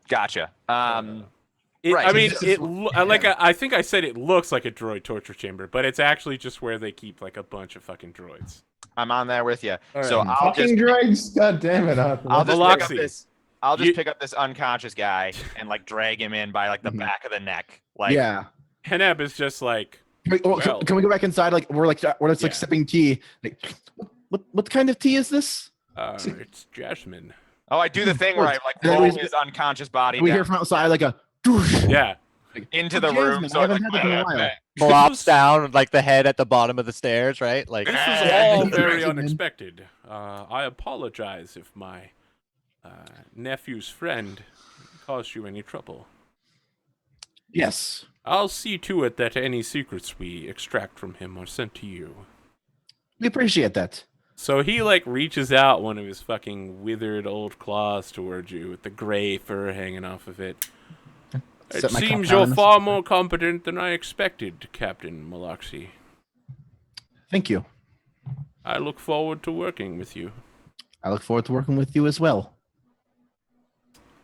Speaker 4: Gotcha. Right,
Speaker 1: I mean,
Speaker 3: this is-
Speaker 1: I think I said it looks like a droid torture chamber, but it's actually just where they keep like a bunch of fucking droids.
Speaker 4: I'm on there with you.
Speaker 1: All
Speaker 4: So
Speaker 1: right.
Speaker 4: I'll just
Speaker 3: fucking droids? God damn it, Arthur.
Speaker 4: I'll just pick up
Speaker 1: Veloxy.
Speaker 4: this. I'll just
Speaker 1: You-
Speaker 4: pick up this unconscious guy and like drag him in by like the back of the neck. Like,
Speaker 6: Yeah.
Speaker 1: Heneb is just like, Well-
Speaker 6: Can we go back inside? Like we're like
Speaker 1: Yeah.
Speaker 6: sipping tea. Like, what kind of tea is this?
Speaker 1: it's Jasmine.
Speaker 4: oh, I do the thing where I like
Speaker 6: Then
Speaker 4: roll
Speaker 6: we-
Speaker 4: his unconscious body
Speaker 6: We
Speaker 4: down
Speaker 6: hear from outside like a. "Doosh."
Speaker 1: Yeah.
Speaker 4: into the
Speaker 6: Jasmine,
Speaker 4: room.
Speaker 6: I
Speaker 4: So
Speaker 6: haven't
Speaker 4: like,
Speaker 6: had that in a while.
Speaker 2: Flops down with like the head at the bottom of the stairs, right? Like
Speaker 1: This is
Speaker 6: Yeah.
Speaker 1: all very
Speaker 6: Jasmine.
Speaker 1: unexpected. I apologize if my nephew's friend caused you any trouble.
Speaker 6: Yes.
Speaker 1: I'll see to it that any secrets we extract from him are sent to you.
Speaker 6: We appreciate that.
Speaker 1: So he like reaches out one of his fucking withered old claws towards you with the gray fur hanging off of it. It
Speaker 6: Set my cup
Speaker 1: seems
Speaker 6: down
Speaker 1: you're
Speaker 6: and
Speaker 1: far
Speaker 6: sit
Speaker 1: more competent than I expected, Captain Malaxi.
Speaker 6: Thank you.
Speaker 1: I look forward to working with you.
Speaker 6: I look forward to working with you as well.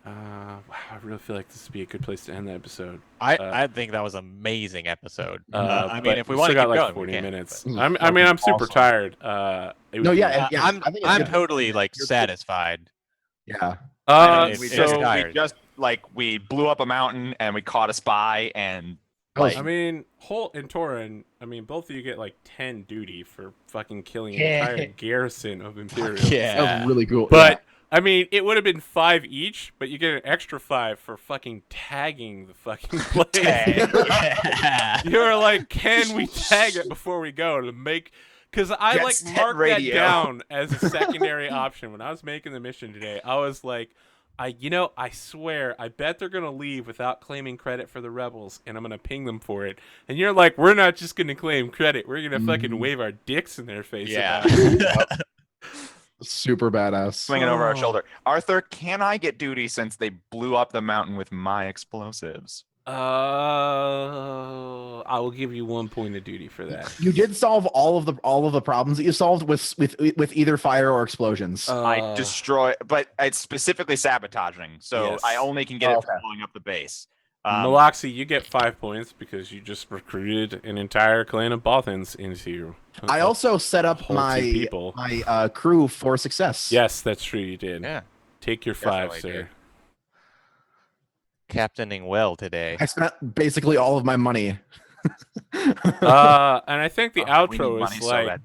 Speaker 1: Wow, I really feel like this would be a good place to end the episode.
Speaker 2: I think that was an amazing episode. I mean,
Speaker 1: but
Speaker 2: if we
Speaker 1: we
Speaker 2: want to
Speaker 1: still
Speaker 2: keep
Speaker 1: got like
Speaker 2: going,
Speaker 1: 40
Speaker 2: we can.
Speaker 1: minutes.
Speaker 3: Mm,
Speaker 1: I mean, I'm super
Speaker 3: awesome.
Speaker 1: tired.
Speaker 6: No, yeah, yeah.
Speaker 2: I'm
Speaker 6: I think
Speaker 2: I'm
Speaker 6: it's-
Speaker 2: totally like
Speaker 6: You're-
Speaker 2: satisfied.
Speaker 6: Yeah.
Speaker 2: It's
Speaker 4: we
Speaker 2: just
Speaker 4: just
Speaker 2: tired.
Speaker 4: we just like we blew up a mountain and we caught a spy and
Speaker 6: Like,
Speaker 1: I mean, Holt and Torin, I mean, both of you get like 10 duty for fucking killing an
Speaker 3: Yeah.
Speaker 1: entire garrison of Imperials.
Speaker 6: that was really cool.
Speaker 1: But I mean, it would have been 5 each, but you get an extra 5 for fucking tagging the fucking place.
Speaker 2: Yeah.
Speaker 1: You were like, can we tag it before we go to make? Because I
Speaker 4: Jet
Speaker 1: like
Speaker 4: set
Speaker 1: marked
Speaker 4: radio.
Speaker 1: that down as a secondary option when I was making the mission today. I was like, I swear, I bet they're gonna leave without claiming credit for the rebels, and I'm gonna ping them for it. And you're like, we're not just gonna claim credit, we're gonna fucking wave our dicks in their face.
Speaker 2: Yeah.
Speaker 1: About it.
Speaker 6: Super badass.
Speaker 4: Swinging over our
Speaker 1: Oh.
Speaker 4: shoulder. Arthur, can I get duty since they blew up the mountain with my explosives?
Speaker 1: I will give you 1 point of duty for that.
Speaker 6: You did solve all of the problems that you solved with either fire or explosions.
Speaker 4: I destroy, but it's specifically sabotaging, so
Speaker 1: Yes.
Speaker 4: I only can get it
Speaker 6: Okay.
Speaker 4: from blowing up the base.
Speaker 1: Maloxy, you get 5 points because you just recruited an entire clan of Bothans into.
Speaker 6: I also set up
Speaker 1: whole
Speaker 6: my
Speaker 1: two people.
Speaker 6: my crew for success.
Speaker 1: Yes, that's true. You did.
Speaker 4: Yeah.
Speaker 1: Take your 5,
Speaker 2: Definitely
Speaker 1: sir.
Speaker 2: did. Captaining well today.
Speaker 6: I spent basically all of my money.
Speaker 1: And I think the
Speaker 4: We need
Speaker 1: outro
Speaker 4: money
Speaker 1: is
Speaker 4: so
Speaker 1: like
Speaker 4: bad.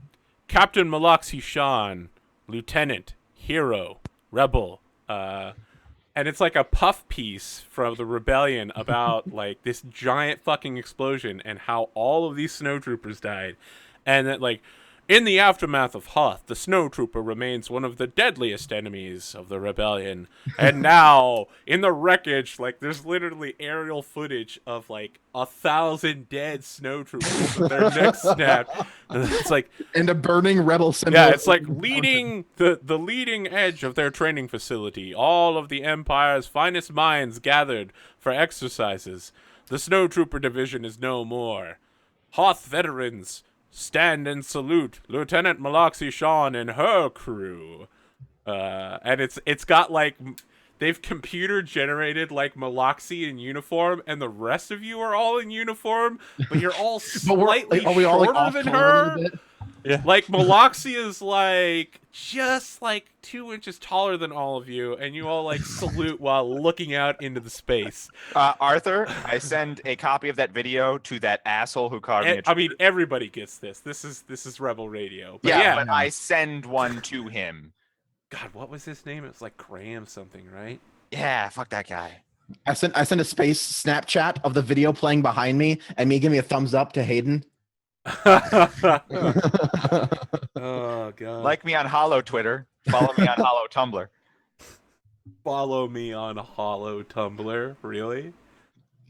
Speaker 1: Captain Maloxy Sean, Lieutenant, Hero, Rebel, and it's like a puff piece from the rebellion about like this giant fucking explosion and how all of these snowtroopers died, and that like in the aftermath of Hoth, the snowtrooper remains one of the deadliest enemies of the rebellion. And now in the wreckage, like there's literally aerial footage of like 1,000 dead snowtroopers with their necks snapped. And it's like,
Speaker 6: And a burning rebel symbol.
Speaker 1: yeah, it's like leading the leading edge of their training facility. All of the Empire's finest minds gathered for exercises. The Snowtrooper Division is no more. Hoth veterans, stand and salute Lieutenant Maloxy Sean and her crew. And it's got like they've computer generated like Maloxy in uniform, and the rest of you are all in uniform, but you're all slightly
Speaker 6: are we all like
Speaker 1: shorter
Speaker 6: off
Speaker 1: than
Speaker 6: color a
Speaker 1: her.
Speaker 6: little bit?
Speaker 1: Like Maloxy is like just like 2 inches taller than all of you, and you all like salute while looking out into the space.
Speaker 4: Arthur, I send a copy of that video to that asshole who called me.
Speaker 1: I mean, everybody gets this. This is Rebel Radio. But
Speaker 4: Yeah,
Speaker 1: yeah.
Speaker 4: but I send one to him.
Speaker 1: God, what was his name? It was like Graham something, right?
Speaker 4: Yeah, fuck that guy.
Speaker 6: I sent a space Snapchat of the video playing behind me and me giving a thumbs up to Hayden.
Speaker 1: Oh god.
Speaker 4: Like me on Hollow Twitter. Follow me on Hollow Tumblr.
Speaker 1: follow me on Hollow Tumblr, really?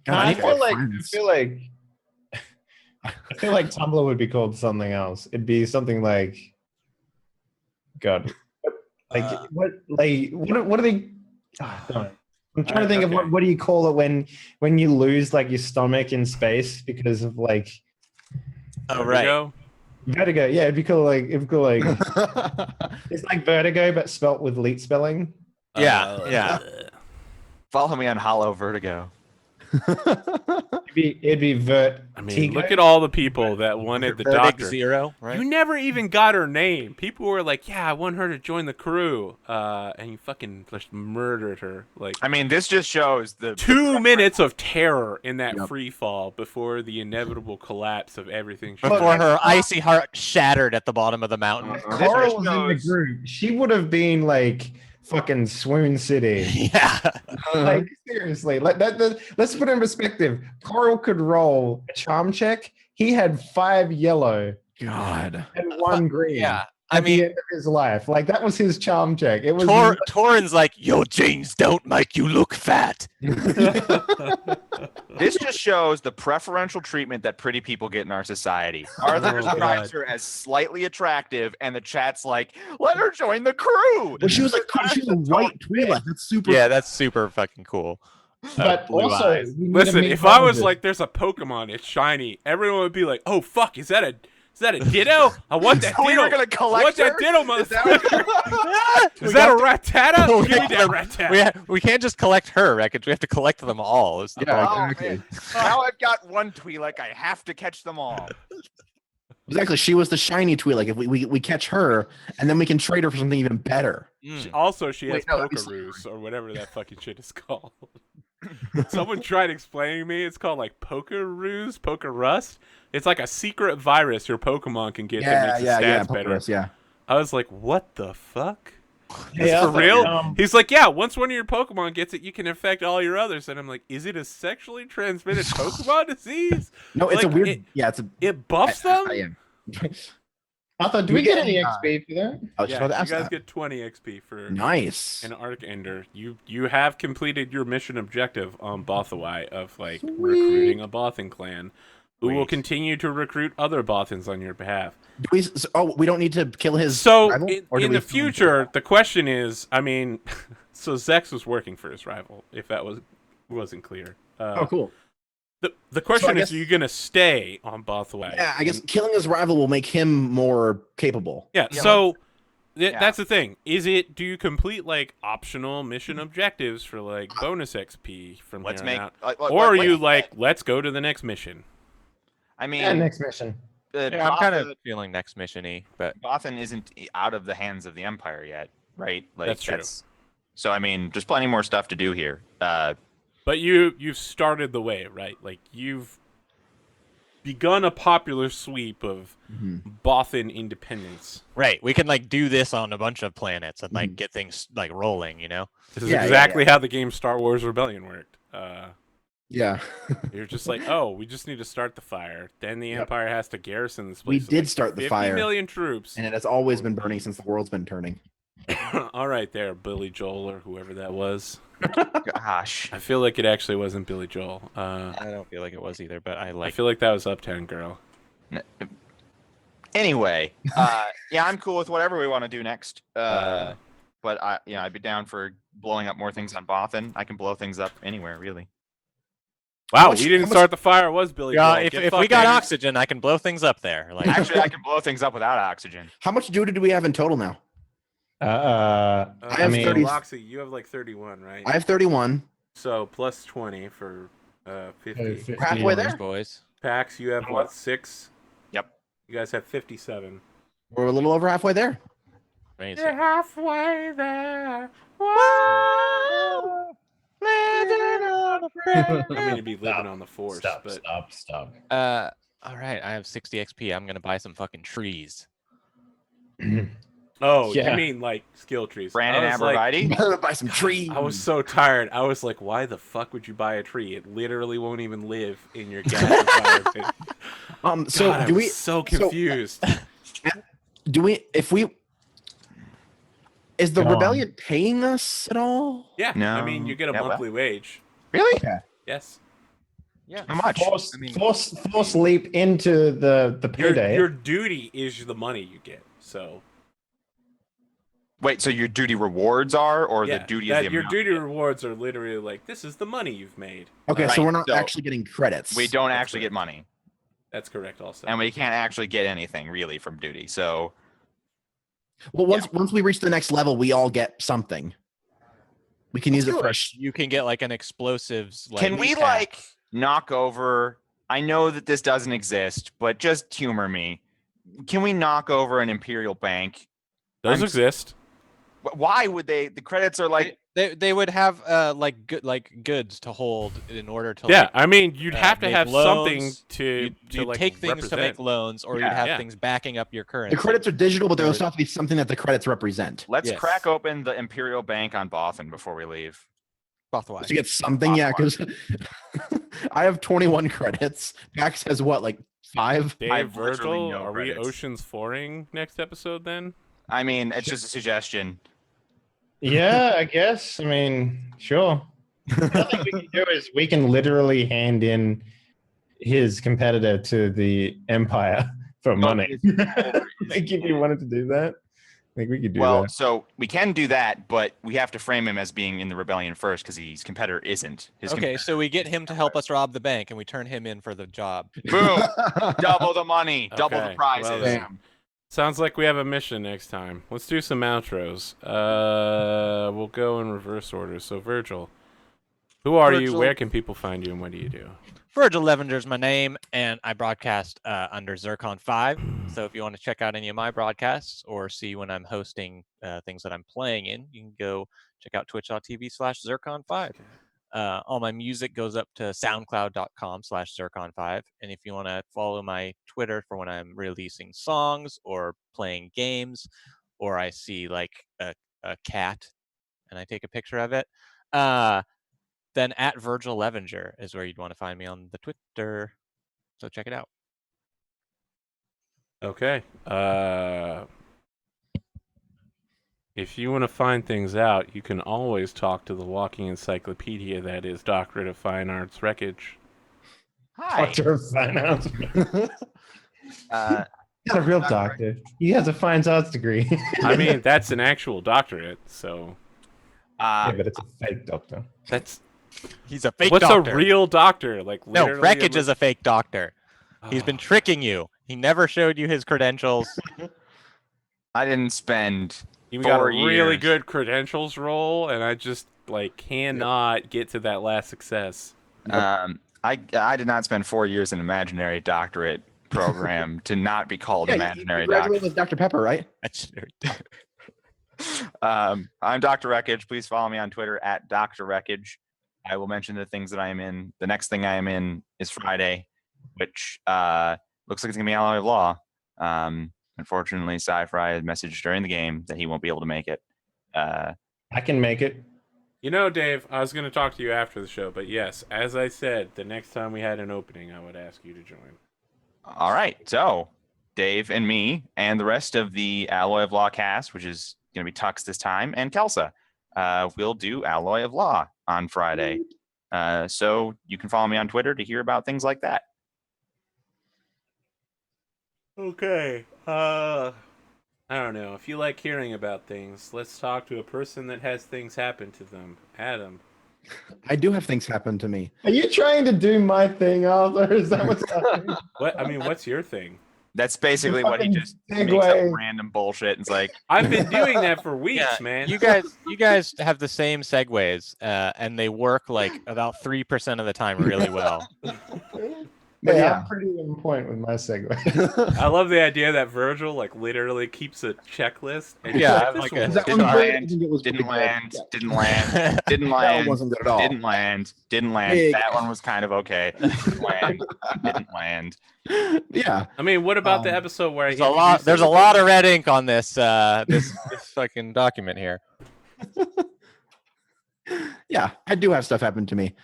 Speaker 6: God,
Speaker 3: I
Speaker 6: need to
Speaker 3: feel
Speaker 6: get
Speaker 3: like
Speaker 6: friends.
Speaker 3: I feel like Tumblr would be called something else. It'd be something like, God, like what are they? Damn it. I'm trying to think of
Speaker 1: okay.
Speaker 3: what do you call it when you lose like your stomach in space because of like
Speaker 2: Oh, right.
Speaker 1: Vertigo?
Speaker 3: vertigo. Yeah, it'd be called like it's like vertigo but spelt with leet spelling.
Speaker 2: Yeah.
Speaker 4: Follow me on Hollow Vertigo.
Speaker 3: It'd be vert.
Speaker 1: I mean, look at all the people that wanted the
Speaker 2: Verdict
Speaker 1: doctor.
Speaker 2: 0, right?
Speaker 1: You never even got her name. People were like, "Yeah, I want her to join the crew," and you fucking just murdered her. Like
Speaker 4: I mean, this just shows the
Speaker 1: 2 minutes of terror in that
Speaker 6: Yep.
Speaker 1: free fall before the inevitable collapse of everything. she
Speaker 2: Before
Speaker 1: did.
Speaker 2: her icy heart shattered at the bottom of the mountain.
Speaker 4: This
Speaker 3: Coral was in the
Speaker 4: shows-
Speaker 3: group. She would have been like fucking Swoon City.
Speaker 2: Yeah.
Speaker 3: Like seriously, let's put it in perspective. Coral could roll a charm check. He had 5 yellow
Speaker 6: God.
Speaker 3: and 1 green.
Speaker 2: Yeah.
Speaker 3: At
Speaker 2: I
Speaker 3: the
Speaker 2: mean,
Speaker 3: end of his life, like that was his charm check. It was
Speaker 2: Torin's like, your genes don't make you look fat.
Speaker 4: This just shows the preferential treatment that pretty people get in our society. Arthur
Speaker 1: Oh,
Speaker 4: describes
Speaker 1: God.
Speaker 4: her as slightly attractive, and the chat's like, "Let her join the crew."
Speaker 6: Well, she was like, she was a white Twi'lek. That's super.
Speaker 2: Yeah, that's super fucking cool.
Speaker 3: but
Speaker 2: blue
Speaker 3: also,
Speaker 2: eyes.
Speaker 3: we need to
Speaker 1: Listen,
Speaker 3: meet
Speaker 1: if I was
Speaker 3: Harvard.
Speaker 1: like, "There's a Pokemon, it's shiny," everyone would be like, "Oh fuck, is that a Ditto? I want that
Speaker 4: So we
Speaker 1: Ditto.
Speaker 4: were gonna
Speaker 1: I
Speaker 4: collect
Speaker 1: want that
Speaker 4: her?
Speaker 1: Ditto,
Speaker 4: Is that
Speaker 1: motherfucker."
Speaker 4: what
Speaker 1: Is that a Rattata?
Speaker 2: Oh,
Speaker 1: Give me
Speaker 2: yeah.
Speaker 1: that Rattata.
Speaker 2: We can't just collect her wreckage. We have to collect them all. It's the
Speaker 6: Yeah,
Speaker 2: problem.
Speaker 4: Oh,
Speaker 6: exactly.
Speaker 4: man. Now I've got one Twi'lek. I have to catch them all.
Speaker 6: Exactly. She was the shiny Twi'lek. If we catch her, and then we can trade her for something even better.
Speaker 2: Mm.
Speaker 1: Also, she has
Speaker 6: Wait, no, that'd be
Speaker 1: Pokeroos or whatever that fucking shit is called. Someone tried explaining to me. It's called like Pokeroos, Pokerust. It's like a secret virus your Pokemon can get that makes its stats better.
Speaker 6: Pokerus, yeah.
Speaker 1: I was like, what the fuck?
Speaker 3: Hey,
Speaker 1: for
Speaker 3: Alpha,
Speaker 1: real? He's like, yeah, once one of your Pokemon gets it, you can infect all your others. And I'm like, is it a sexually transmitted Pokemon disease?
Speaker 6: No, it's
Speaker 1: Like,
Speaker 6: a weird.
Speaker 1: it buffs them?
Speaker 6: Yeah.
Speaker 3: Alpha, do we get any XP for that?
Speaker 6: I was just
Speaker 1: Yeah,
Speaker 6: about to
Speaker 1: you
Speaker 6: ask
Speaker 1: guys
Speaker 6: that.
Speaker 1: get 20 XP for
Speaker 6: Nice.
Speaker 1: an Arc Ender. You have completed your mission objective on Bothawai of like
Speaker 3: Sweet.
Speaker 1: recruiting a Bothan clan, who will
Speaker 4: Sweet.
Speaker 1: continue to recruit other Bothans on your behalf.
Speaker 6: Do we, we don't need to kill his
Speaker 1: So
Speaker 6: rival? Or do
Speaker 1: in
Speaker 6: we
Speaker 1: the future, the question is, I mean, so Zex was working for his rival. If that wasn't clear.
Speaker 6: Oh, cool.
Speaker 1: The question
Speaker 6: guess-
Speaker 1: is, are you gonna stay on Bothawai?
Speaker 6: Yeah, I guess killing his rival will make him more capable.
Speaker 1: Yeah.
Speaker 4: Yeah,
Speaker 1: So
Speaker 4: yeah.
Speaker 1: that's the thing. Do you complete like optional mission objectives for like bonus XP from
Speaker 4: Let's
Speaker 1: here on
Speaker 4: make.
Speaker 1: out?
Speaker 4: Like,
Speaker 1: Or are you like, let's go to the next mission?
Speaker 4: I mean,
Speaker 3: Yeah, next mission.
Speaker 2: Yeah, I'm kind of feeling next mission-y, but
Speaker 4: Bothan isn't out of the hands of the Empire yet, right? Like,
Speaker 1: That's true.
Speaker 4: So I mean, there's plenty more stuff to do here.
Speaker 1: But you've started the way, right? Like you've begun a popular sweep of Bothan independence.
Speaker 2: right, we can like do this on a bunch of planets and like get things like rolling, you know?
Speaker 1: This is
Speaker 6: Yeah, yeah,
Speaker 1: exactly how the game Star Wars Rebellion worked.
Speaker 6: Yeah.
Speaker 1: You're just like, oh, we just need to start the fire. Then the
Speaker 6: Yep.
Speaker 1: Empire has to garrison this
Speaker 6: We
Speaker 1: place. with,
Speaker 6: did
Speaker 1: like,
Speaker 6: start the
Speaker 1: 50
Speaker 6: fire.
Speaker 1: million troops.
Speaker 6: And it has always been burning since the world's been turning.
Speaker 1: All right, there, Billy Joel or whoever that was.
Speaker 4: Gosh.
Speaker 1: I feel like it actually wasn't Billy Joel.
Speaker 2: I don't feel like it was either, but I
Speaker 1: I
Speaker 2: like
Speaker 1: feel like that was Uptown Girl.
Speaker 4: Anyway, yeah, I'm cool with whatever we want to do next. But I'd be down for blowing up more things on Bothan. I can blow things up anywhere, really.
Speaker 1: Wow,
Speaker 6: much-
Speaker 1: we didn't
Speaker 6: how much-
Speaker 1: start the fire. It was Billy
Speaker 2: Yeah,
Speaker 1: Joel.
Speaker 2: if
Speaker 1: Get
Speaker 2: we
Speaker 1: fucked,
Speaker 2: got
Speaker 1: Andy.
Speaker 2: oxygen, I can blow things up there. Like
Speaker 4: Actually, I can blow things up without oxygen.
Speaker 6: How much duty do we have in total now?
Speaker 3: I
Speaker 6: have
Speaker 3: mean,
Speaker 6: 30
Speaker 1: Loxy, you have like 31, right?
Speaker 6: I have 31.
Speaker 1: So plus 20 for 50.
Speaker 3: 50.
Speaker 6: Halfway there.
Speaker 2: boys.
Speaker 1: Pax, you have what, 6?
Speaker 4: Yep.
Speaker 1: You guys have 57.
Speaker 6: We're a little over halfway there.
Speaker 2: Amazing.
Speaker 1: halfway there. I mean, to be living on the force,
Speaker 3: Stop,
Speaker 1: but
Speaker 3: stop.
Speaker 2: All right, I have 60 XP. I'm gonna buy some fucking trees.
Speaker 1: oh,
Speaker 3: Yeah.
Speaker 1: you mean like skill trees?
Speaker 4: Brandon
Speaker 1: I was like,
Speaker 4: Abervite.
Speaker 6: Buy some trees.
Speaker 1: I was so tired. I was like, why the fuck would you buy a tree? It literally won't even live in your gas environment.
Speaker 6: So
Speaker 1: God, I
Speaker 6: do
Speaker 1: was
Speaker 6: we?
Speaker 1: so confused.
Speaker 6: Do we? If we? Is the
Speaker 3: Go on.
Speaker 6: rebellion paying us at all?
Speaker 1: Yeah,
Speaker 4: No.
Speaker 1: I mean, you get a
Speaker 4: Yeah, well.
Speaker 1: monthly wage.
Speaker 4: Really?
Speaker 1: Yes.
Speaker 2: Yeah.
Speaker 4: How much?
Speaker 3: Force leap into the payday.
Speaker 1: Your duty is the money you get. So
Speaker 4: Wait, so your duty rewards are, or
Speaker 1: yeah,
Speaker 4: the duty
Speaker 1: that,
Speaker 4: is the
Speaker 1: your
Speaker 4: amount?
Speaker 1: duty rewards are literally like, this is the money you've made.
Speaker 6: Okay,
Speaker 4: Right,
Speaker 6: so we're not
Speaker 4: so
Speaker 6: actually getting credits.
Speaker 4: We don't
Speaker 1: That's
Speaker 4: actually
Speaker 1: correct.
Speaker 4: get money,
Speaker 1: That's correct. Also,
Speaker 4: and we can't actually get anything really from duty. So
Speaker 6: Well, once we reach the next level, we all get something. We can use it for.
Speaker 2: You can get like an explosives. Like,
Speaker 4: can we
Speaker 2: pack.
Speaker 4: like knock over? I know that this doesn't exist, but just humor me. Can we knock over an Imperial Bank?
Speaker 1: those
Speaker 4: I'm-
Speaker 1: exist.
Speaker 4: Why would they? The credits are like
Speaker 2: They would have like goods to hold in order to
Speaker 1: Yeah,
Speaker 2: like,
Speaker 1: I mean, you'd have to
Speaker 2: make
Speaker 1: have something
Speaker 2: loans.
Speaker 1: to
Speaker 2: you'd
Speaker 1: like
Speaker 2: take things
Speaker 1: represent.
Speaker 2: to make loans, or you'd
Speaker 4: Yeah.
Speaker 2: have
Speaker 1: Yeah.
Speaker 2: things backing up your currency.
Speaker 6: The credits are digital, but there
Speaker 2: Or-
Speaker 6: also have to be something that the credits represent.
Speaker 4: let's
Speaker 1: Yes.
Speaker 4: crack open the Imperial Bank on Bothan before we leave.
Speaker 2: Bothawai.
Speaker 6: To get something, yeah, because I have 21 credits. Max has what, like 5?
Speaker 1: Dave,
Speaker 4: I have literally
Speaker 1: Virgil,
Speaker 4: no
Speaker 1: are we
Speaker 4: credits.
Speaker 1: Oceans 4ing next episode then?
Speaker 4: I mean, it's just a suggestion.
Speaker 3: Yeah, I guess. I mean, sure. The other thing we can do is we can literally hand in his competitor to the Empire for money. Like, if you wanted to do that, I think we could do
Speaker 4: Well,
Speaker 3: that.
Speaker 4: so we can do that, but we have to frame him as being in the rebellion first because his competitor isn't. His
Speaker 2: Okay, so we get him to help us rob the bank, and we turn him in for the job.
Speaker 4: Boom! Double the money, double
Speaker 1: Okay,
Speaker 4: the prizes.
Speaker 1: well then. Sounds like we have a mission next time. Let's do some outros. We'll go in reverse order. So, Virgil, who are you?
Speaker 2: Virgil.
Speaker 1: Where can people find you? And what do you do?
Speaker 2: Virgil Levenger's my name, and I broadcast under Zircon5. So if you want to check out any of my broadcasts or see when I'm hosting things that I'm playing in, you can go check out twitch.tv/Zircon5. All my music goes up to soundcloud.com/Zircon5. And if you want to follow my Twitter for when I'm releasing songs or playing games, or I see like a cat and I take a picture of it, then at Virgil Levenger is where you'd want to find me on the Twitter. So check it out.
Speaker 1: Okay. If you want to find things out, you can always talk to the walking encyclopedia that is Doctorate of Fine Arts Wreckage.
Speaker 4: Hi.
Speaker 3: Doctor of Finance.
Speaker 4: Uh,
Speaker 3: Not a real doctor. He has a fine arts degree.
Speaker 1: I mean, that's an actual doctorate, so
Speaker 3: yeah, but it's a fake doctor.
Speaker 1: that's
Speaker 2: He's a fake
Speaker 1: what's
Speaker 2: doctor.
Speaker 1: a real doctor? Like
Speaker 2: No,
Speaker 1: literally
Speaker 2: Wreckage is a fake doctor. He's
Speaker 1: Oh.
Speaker 2: been tricking you. He never showed you his credentials.
Speaker 4: I didn't spend
Speaker 1: You got a
Speaker 4: 4
Speaker 1: really
Speaker 4: years.
Speaker 1: good credentials roll, and I just like cannot get to that last success.
Speaker 4: I did not spend 4 years in imaginary doctorate program to not be called
Speaker 6: Yeah,
Speaker 4: imaginary
Speaker 6: you
Speaker 4: doctor.
Speaker 6: graduated with Dr. Pepper, right?
Speaker 4: I'm Dr. Wreckage. Please follow me on Twitter at Dr. Wreckage. I will mention the things that I am in. The next thing I am in is Friday, which looks like it's gonna be Alloy of Law. Unfortunately, Sci-Fi had messaged during the game that he won't be able to make it.
Speaker 3: I can make it.
Speaker 1: You know, Dave, I was going to talk to you after the show, but yes, as I said, the next time we had an opening, I would ask you to join.
Speaker 4: All right, so Dave and me and the rest of the Alloy of Law cast, which is going to be Tux this time, and Kelsa, we'll do Alloy of Law on Friday. So you can follow me on Twitter to hear about things like that.
Speaker 1: Okay. I don't know. If you like hearing about things, let's talk to a person that has things happen to them. Adam.
Speaker 6: I do have things happen to me.
Speaker 3: Are you trying to do my thing, Arthur? Is that what's happening?
Speaker 1: What's your thing?
Speaker 4: That's basically what he
Speaker 3: Fucking
Speaker 4: just makes
Speaker 3: segue.
Speaker 4: up random bullshit. And it's like,
Speaker 1: I've been doing that for weeks,
Speaker 2: Yeah,
Speaker 1: man.
Speaker 2: you guys have the same segues, and they work like about 3% of the time really well.
Speaker 3: But
Speaker 6: Yeah.
Speaker 3: I'm pretty on point with my segue.
Speaker 1: I love the idea that Virgil like literally keeps a checklist. And he's
Speaker 2: Yeah,
Speaker 1: like, this
Speaker 2: like
Speaker 1: one
Speaker 2: a-
Speaker 1: was
Speaker 6: That
Speaker 4: Didn't
Speaker 6: one
Speaker 1: good.
Speaker 6: good?
Speaker 4: land,
Speaker 6: I think it was
Speaker 4: didn't
Speaker 6: pretty good.
Speaker 4: land,
Speaker 6: Yeah.
Speaker 4: didn't land, didn't
Speaker 6: That one
Speaker 4: land,
Speaker 6: wasn't good at all.
Speaker 4: didn't land, didn't land.
Speaker 6: Big.
Speaker 4: That one was kind of okay. Didn't land, didn't land.
Speaker 6: Yeah.
Speaker 1: I mean, what about the episode where
Speaker 2: There's a lot. There's a lot of red ink on this this fucking document here.
Speaker 6: Yeah, I do have stuff happen to me.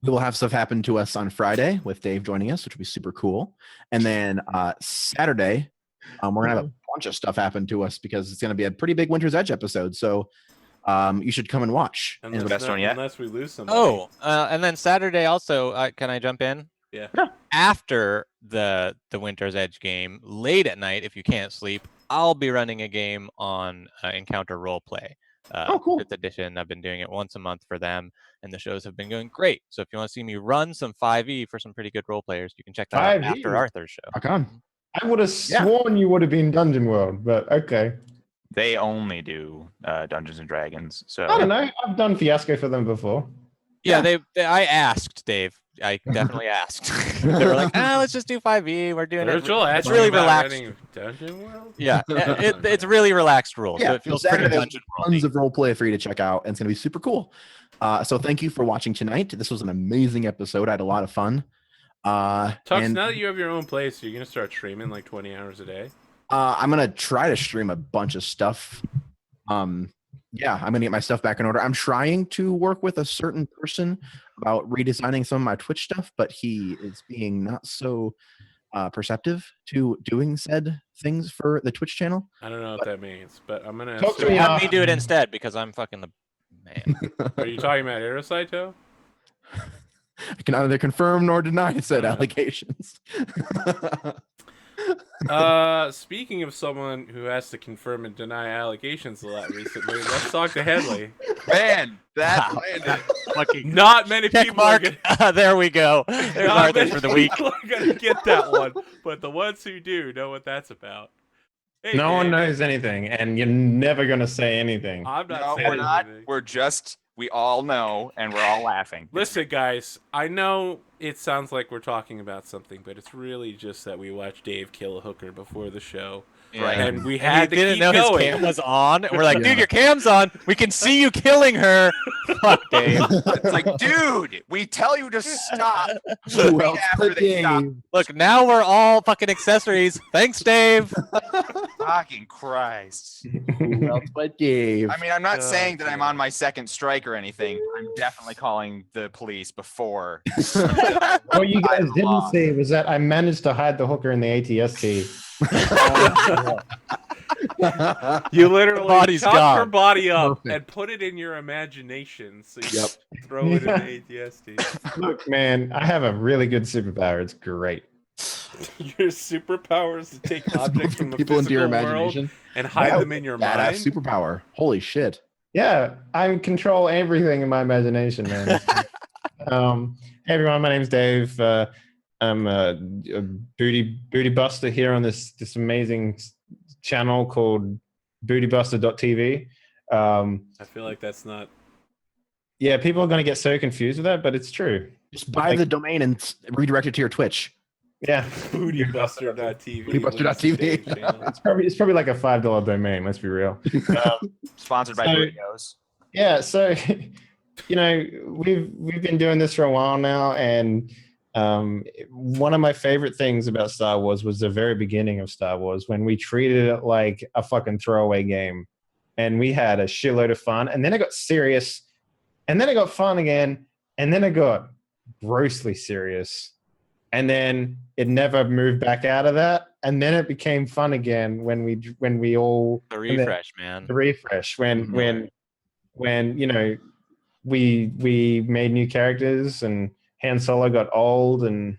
Speaker 6: We will have stuff happen to us on Friday with Dave joining us, which will be super cool. And then Saturday, we're gonna have a bunch of stuff happen to us because it's gonna be a pretty big Winter's Edge episode. So you should come and watch.
Speaker 1: Unless,
Speaker 4: best one yet.
Speaker 1: unless we lose somebody.
Speaker 2: Oh, and then Saturday also. Can I jump in?
Speaker 1: Yeah.
Speaker 2: After the Winter's Edge game, late at night, if you can't sleep, I'll be running a game on Encounter Roleplay.
Speaker 6: Oh, cool.
Speaker 2: 5th edition. I've been doing it once a month for them, and the shows have been going great. So if you want to see me run some 5e for some pretty good role players, you can check that out
Speaker 3: 5e?
Speaker 2: after Arthur's show.
Speaker 6: Rock on.
Speaker 3: I would have
Speaker 6: Yeah.
Speaker 3: sworn you would have been Dungeon World, but okay.
Speaker 4: They only do Dungeons and Dragons. So
Speaker 3: I don't know. I've done Fiasco for them before.
Speaker 2: Yeah, I asked Dave. I definitely asked. They were like, let's just do 5e. We're doing
Speaker 1: Virgil,
Speaker 2: it. It's
Speaker 1: asking
Speaker 2: really
Speaker 1: about
Speaker 2: relaxed.
Speaker 1: running Dungeon World?
Speaker 2: Yeah, it's really relaxed rules. So
Speaker 6: Yeah,
Speaker 2: it feels
Speaker 6: Saturday
Speaker 2: pretty
Speaker 6: there's
Speaker 2: dungeon
Speaker 6: tons
Speaker 2: world.
Speaker 6: of role play for you to check out, and it's gonna be super cool. So thank you for watching tonight. This was an amazing episode. I had a lot of fun.
Speaker 1: Tux,
Speaker 6: And
Speaker 1: now that you have your own place, you're going to start streaming like 20 hours a day?
Speaker 6: I'm gonna try to stream a bunch of stuff. Yeah, I'm gonna get my stuff back in order. I'm trying to work with a certain person about redesigning some of my Twitch stuff, but he is being not so perceptive to doing said things for the Twitch channel.
Speaker 1: I don't know what that means, but I'm going to...
Speaker 3: Talk to me
Speaker 2: Have me do it instead because I'm fucking the man.
Speaker 1: Are you talking about Aerocyto?
Speaker 6: I can neither confirm nor deny said allegations.
Speaker 1: Speaking of someone who has to confirm and deny allegations a lot recently, let's talk to Headley.
Speaker 4: man, that landed.
Speaker 2: Fucking
Speaker 1: Not many
Speaker 2: check
Speaker 1: people
Speaker 2: mark.
Speaker 1: are
Speaker 2: There we go. There's
Speaker 1: not
Speaker 2: Arthur
Speaker 1: many
Speaker 2: for the week.
Speaker 1: people are gonna get that one, but the ones who do know what that's about. Hey,
Speaker 3: No one
Speaker 1: Dave,
Speaker 3: knows anything, and you're never gonna say anything.
Speaker 1: I'm not
Speaker 4: No,
Speaker 1: saying
Speaker 4: we're not.
Speaker 1: anything.
Speaker 4: We all know, and we're all laughing.
Speaker 1: Listen, guys, I know it sounds like we're talking about something, but it's really just that we watched Dave kill a hooker before the show,
Speaker 4: Right.
Speaker 1: and we
Speaker 2: And
Speaker 1: had
Speaker 2: he
Speaker 1: to
Speaker 2: didn't
Speaker 1: keep
Speaker 2: know
Speaker 1: going.
Speaker 2: his cam was on. We're like,
Speaker 6: Yeah.
Speaker 2: dude, your cam's on. We can see you killing her. Fuck, Dave.
Speaker 4: It's like, dude, we tell you to stop.
Speaker 6: Who
Speaker 4: Right
Speaker 6: else
Speaker 4: after
Speaker 6: but
Speaker 4: they stop.
Speaker 6: Dave?
Speaker 2: Look, now we're all fucking accessories. Thanks, Dave.
Speaker 4: Fucking Christ.
Speaker 6: Who else but Dave?
Speaker 4: I mean, I'm not
Speaker 1: God
Speaker 4: saying that I'm
Speaker 1: damn.
Speaker 4: on my second strike or anything. I'm definitely calling the police before.
Speaker 3: What you guys didn't
Speaker 4: law.
Speaker 3: see was that I managed to hide the hooker in the ATST.
Speaker 1: You literally
Speaker 2: body's
Speaker 1: chopped her
Speaker 2: gone.
Speaker 1: body up
Speaker 6: Perfect.
Speaker 1: and put it in your imagination, so you
Speaker 6: Yep.
Speaker 1: throw it in the ATST.
Speaker 3: Look, man, I have a really good superpower. It's great.
Speaker 1: Your superpower is to take objects from the
Speaker 6: People into your
Speaker 1: physical world
Speaker 6: imagination.
Speaker 1: and hide
Speaker 3: Wow.
Speaker 1: them in your
Speaker 6: Badass
Speaker 1: mind.
Speaker 6: superpower. Holy shit.
Speaker 3: Yeah, I control everything in my imagination, man. Hey everyone, my name's Dave. I'm a booty buster here on this amazing channel called bootybuster.tv.
Speaker 1: I feel like that's not.
Speaker 3: Yeah, people are going to get so confused with that, but it's true.
Speaker 6: Just buy the domain and redirect it to your Twitch.
Speaker 3: Yeah,
Speaker 1: Bootybuster.tv.
Speaker 6: Bootybuster.tv.
Speaker 3: it's probably like a $5 domain. Let's be real.
Speaker 4: Sponsored by
Speaker 3: So-
Speaker 4: Burritos.
Speaker 3: Yeah, so we've been doing this for a while now, and one of my favorite things about Star Wars was the very beginning of Star Wars, when we treated it like a fucking throwaway game, and we had a shitload of fun, and then it got serious, and then it got fun again, and then it got grossly serious, and then it never moved back out of that, and then it became fun again when we all
Speaker 2: The refresh, man.
Speaker 3: the refresh when
Speaker 6: Mhm.
Speaker 3: you know we made new characters and Han Solo got old and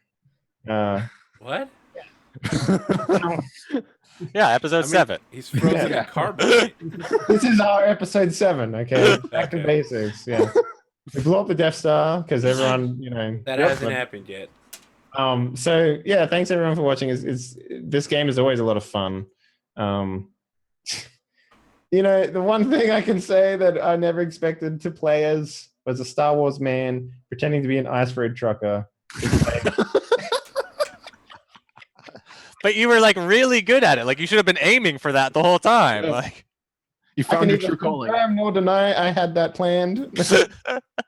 Speaker 1: What?
Speaker 2: Yeah, episode 7.
Speaker 1: He's frozen
Speaker 3: Yeah.
Speaker 1: in carbonite.
Speaker 3: this is our episode 7. Okay, back to
Speaker 1: Okay.
Speaker 3: basics. Yeah, we blew up the Death Star because everyone
Speaker 1: That hasn't happened yet.
Speaker 3: So yeah, thanks everyone for watching. It's this game is always a lot of fun. The one thing I can say that I never expected to play as was a Star Wars man pretending to be an ice road trucker.
Speaker 2: But you were like really good at it. Like you should have been aiming for that the whole time.
Speaker 3: Yeah.
Speaker 2: Like
Speaker 6: You
Speaker 3: I
Speaker 6: found
Speaker 3: can
Speaker 6: your
Speaker 3: neither
Speaker 6: true calling.
Speaker 3: confirm nor deny I had that planned.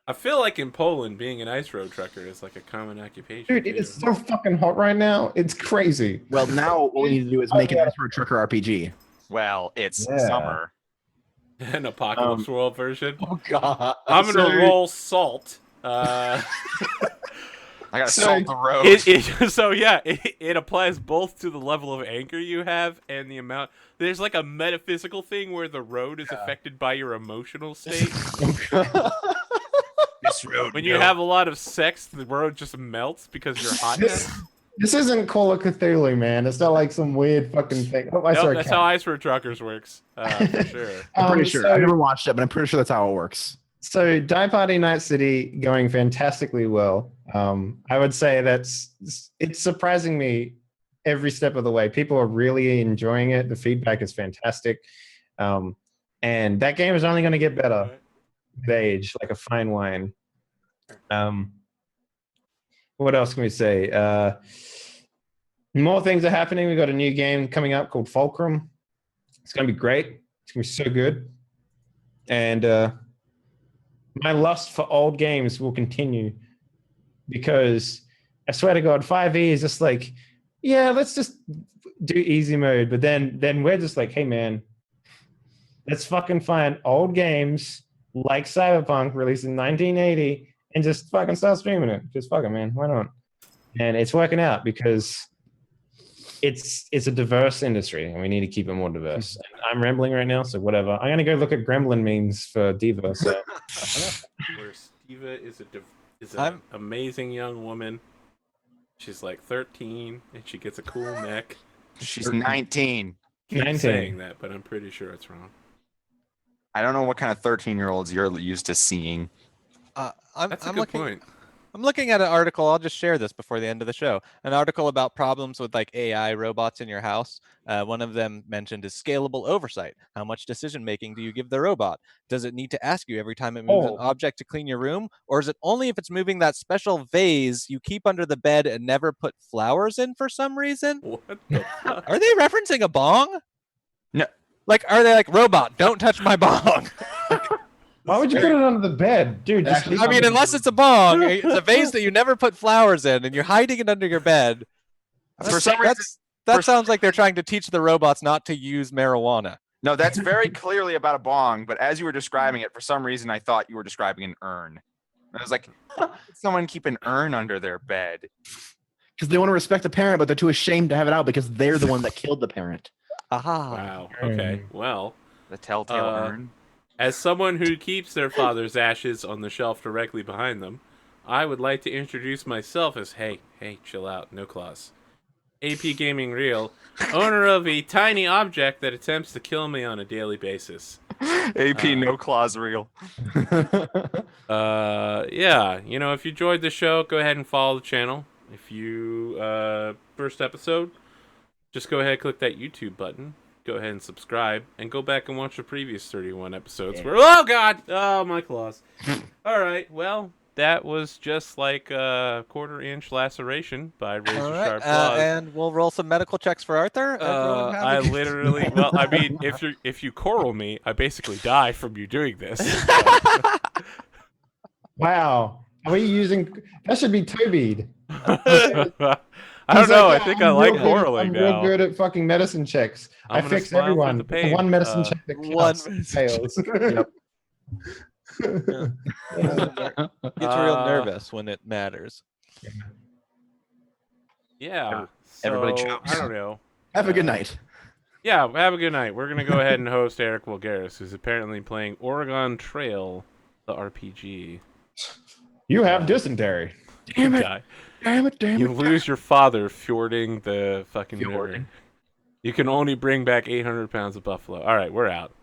Speaker 1: I feel like in Poland, being an ice road trucker is like a common occupation.
Speaker 3: Dude, it is so fucking hot right now. It's crazy.
Speaker 6: Well, now what we need to do is make an Ice Road Trucker RPG.
Speaker 4: Well, it's
Speaker 3: Yeah.
Speaker 4: summer.
Speaker 1: An apocalypse world version.
Speaker 6: Oh god.
Speaker 1: I'm gonna
Speaker 3: so-
Speaker 1: roll salt.
Speaker 4: I gotta
Speaker 3: So-
Speaker 4: salt the road.
Speaker 1: It applies both to the level of anger you have and the amount. There's like a metaphysical thing where the road is affected by your emotional state.
Speaker 5: This road.
Speaker 1: When you have a lot of sex, the road just melts because you're hotness.
Speaker 3: This isn't Call of Cthulhu, man. It's not like some weird fucking thing. Oh, I saw
Speaker 1: Nope,
Speaker 3: a
Speaker 1: that's
Speaker 3: cat.
Speaker 1: how Ice Road Truckers works, for sure.
Speaker 6: I'm pretty sure.
Speaker 3: So,
Speaker 6: I've never watched it, but I'm pretty sure that's how it works.
Speaker 3: so Die Party Night City going fantastically well. I would say it's surprising me every step of the way. People are really enjoying it. The feedback is fantastic. And that game is only going to get better with age, like a fine wine. What else can we say? More things are happening. We got a new game coming up called Fulcrum. It's going to be great. It's going to be so good. And my lust for old games will continue because I swear to God, 5e is just like, yeah, let's just do easy mode. But then we're just like, hey, man, let's fucking find old games like Cyberpunk released in 1980 and just fucking start streaming it. Just fucking, man. Why not? And it's working out because it's a diverse industry and we need to keep it more diverse. And I'm rambling right now, so whatever. I'm going to go look at Gremlin memes for Diva. So.
Speaker 1: Where Stiva is an
Speaker 2: I'm-
Speaker 1: amazing young woman. She's like 13 and she gets a cool neck.
Speaker 4: She's 19.
Speaker 1: Keep
Speaker 3: 19.
Speaker 1: saying that, but I'm pretty sure it's wrong.
Speaker 4: I don't know what kind of 13-year-olds you're used to seeing.
Speaker 1: That's a good point.
Speaker 2: I'm looking at an article. I'll just share this before the end of the show. An article about problems with like AI robots in your house. One of them mentioned is scalable oversight. How much decision making do you give the robot? Does it need to ask you every time it moves an
Speaker 3: Oh.
Speaker 2: object to clean your room? Or is it only if it's moving that special vase you keep under the bed and never put flowers in for some reason?
Speaker 1: What the fuck?
Speaker 2: Are they referencing a bong?
Speaker 4: No.
Speaker 2: Like, are they like, robot, don't touch my bong?
Speaker 3: Why would you put it under the bed? Dude, just
Speaker 6: Actually,
Speaker 3: leave
Speaker 2: I mean,
Speaker 3: it-
Speaker 2: unless it's a bong, it's a vase that you never put flowers in and you're hiding it under your bed.
Speaker 4: For some reason,
Speaker 2: That sounds like they're trying to teach the robots not to use marijuana.
Speaker 4: No, that's very clearly about a bong, but as you were describing it, for some reason I thought you were describing an urn. And I was like, how could someone keep an urn under their bed?
Speaker 6: Because they want to respect the parent, but they're too ashamed to have it out because they're the one that killed the parent.
Speaker 2: Aha.
Speaker 1: Wow. Okay. Well,
Speaker 4: The telltale urn.
Speaker 1: as someone who keeps their father's ashes on the shelf directly behind them, I would like to introduce myself as hey, chill out, no claws. APGamingREAL, owner of a tiny object that attempts to kill me on a daily basis.
Speaker 4: AP no claws real.
Speaker 1: Yeah, you know, if you enjoyed the show, go ahead and follow the channel. If you first episode, just go ahead and click that YouTube button. Go ahead and subscribe, and go back and watch the previous 31 episodes. Where, oh God, oh my claws. All right, well, that was just like a 1/4-inch laceration by razor sharp claws.
Speaker 2: And we'll roll some medical checks for Arthur. Everyone have
Speaker 1: I
Speaker 2: a good-
Speaker 1: literally, well, I mean, if you coral me, I basically die from you doing this.
Speaker 3: Wow. Are we using? That should be Tobeed.
Speaker 1: I don't
Speaker 3: He's
Speaker 1: know.
Speaker 3: like,
Speaker 1: I think
Speaker 3: "I'm
Speaker 1: I like
Speaker 3: real good-
Speaker 1: coraling
Speaker 3: I'm
Speaker 1: now.
Speaker 3: real good at fucking medicine checks.
Speaker 1: I'm
Speaker 3: I
Speaker 1: gonna
Speaker 3: fix
Speaker 1: smile for
Speaker 3: everyone.
Speaker 1: the
Speaker 3: The
Speaker 1: pain.
Speaker 3: one medicine check that
Speaker 2: one
Speaker 3: counts
Speaker 2: medicine
Speaker 3: fails.
Speaker 2: Gets real nervous when it matters.
Speaker 1: Yeah.
Speaker 4: Everybody
Speaker 1: so,
Speaker 4: chokes.
Speaker 1: I don't know.
Speaker 6: Have a good night.
Speaker 1: Yeah, have a good night. We're gonna go ahead and host Eric Vulgaris, who's apparently playing Oregon Trail, the RPG.
Speaker 3: You have dysentery.
Speaker 6: Damn it.
Speaker 1: Guy.
Speaker 6: Damn it. Damn
Speaker 1: You
Speaker 6: it.
Speaker 1: lose your father fjording the fucking river.
Speaker 4: Fjording.
Speaker 1: You can only bring back 800 pounds of buffalo. All right, we're out.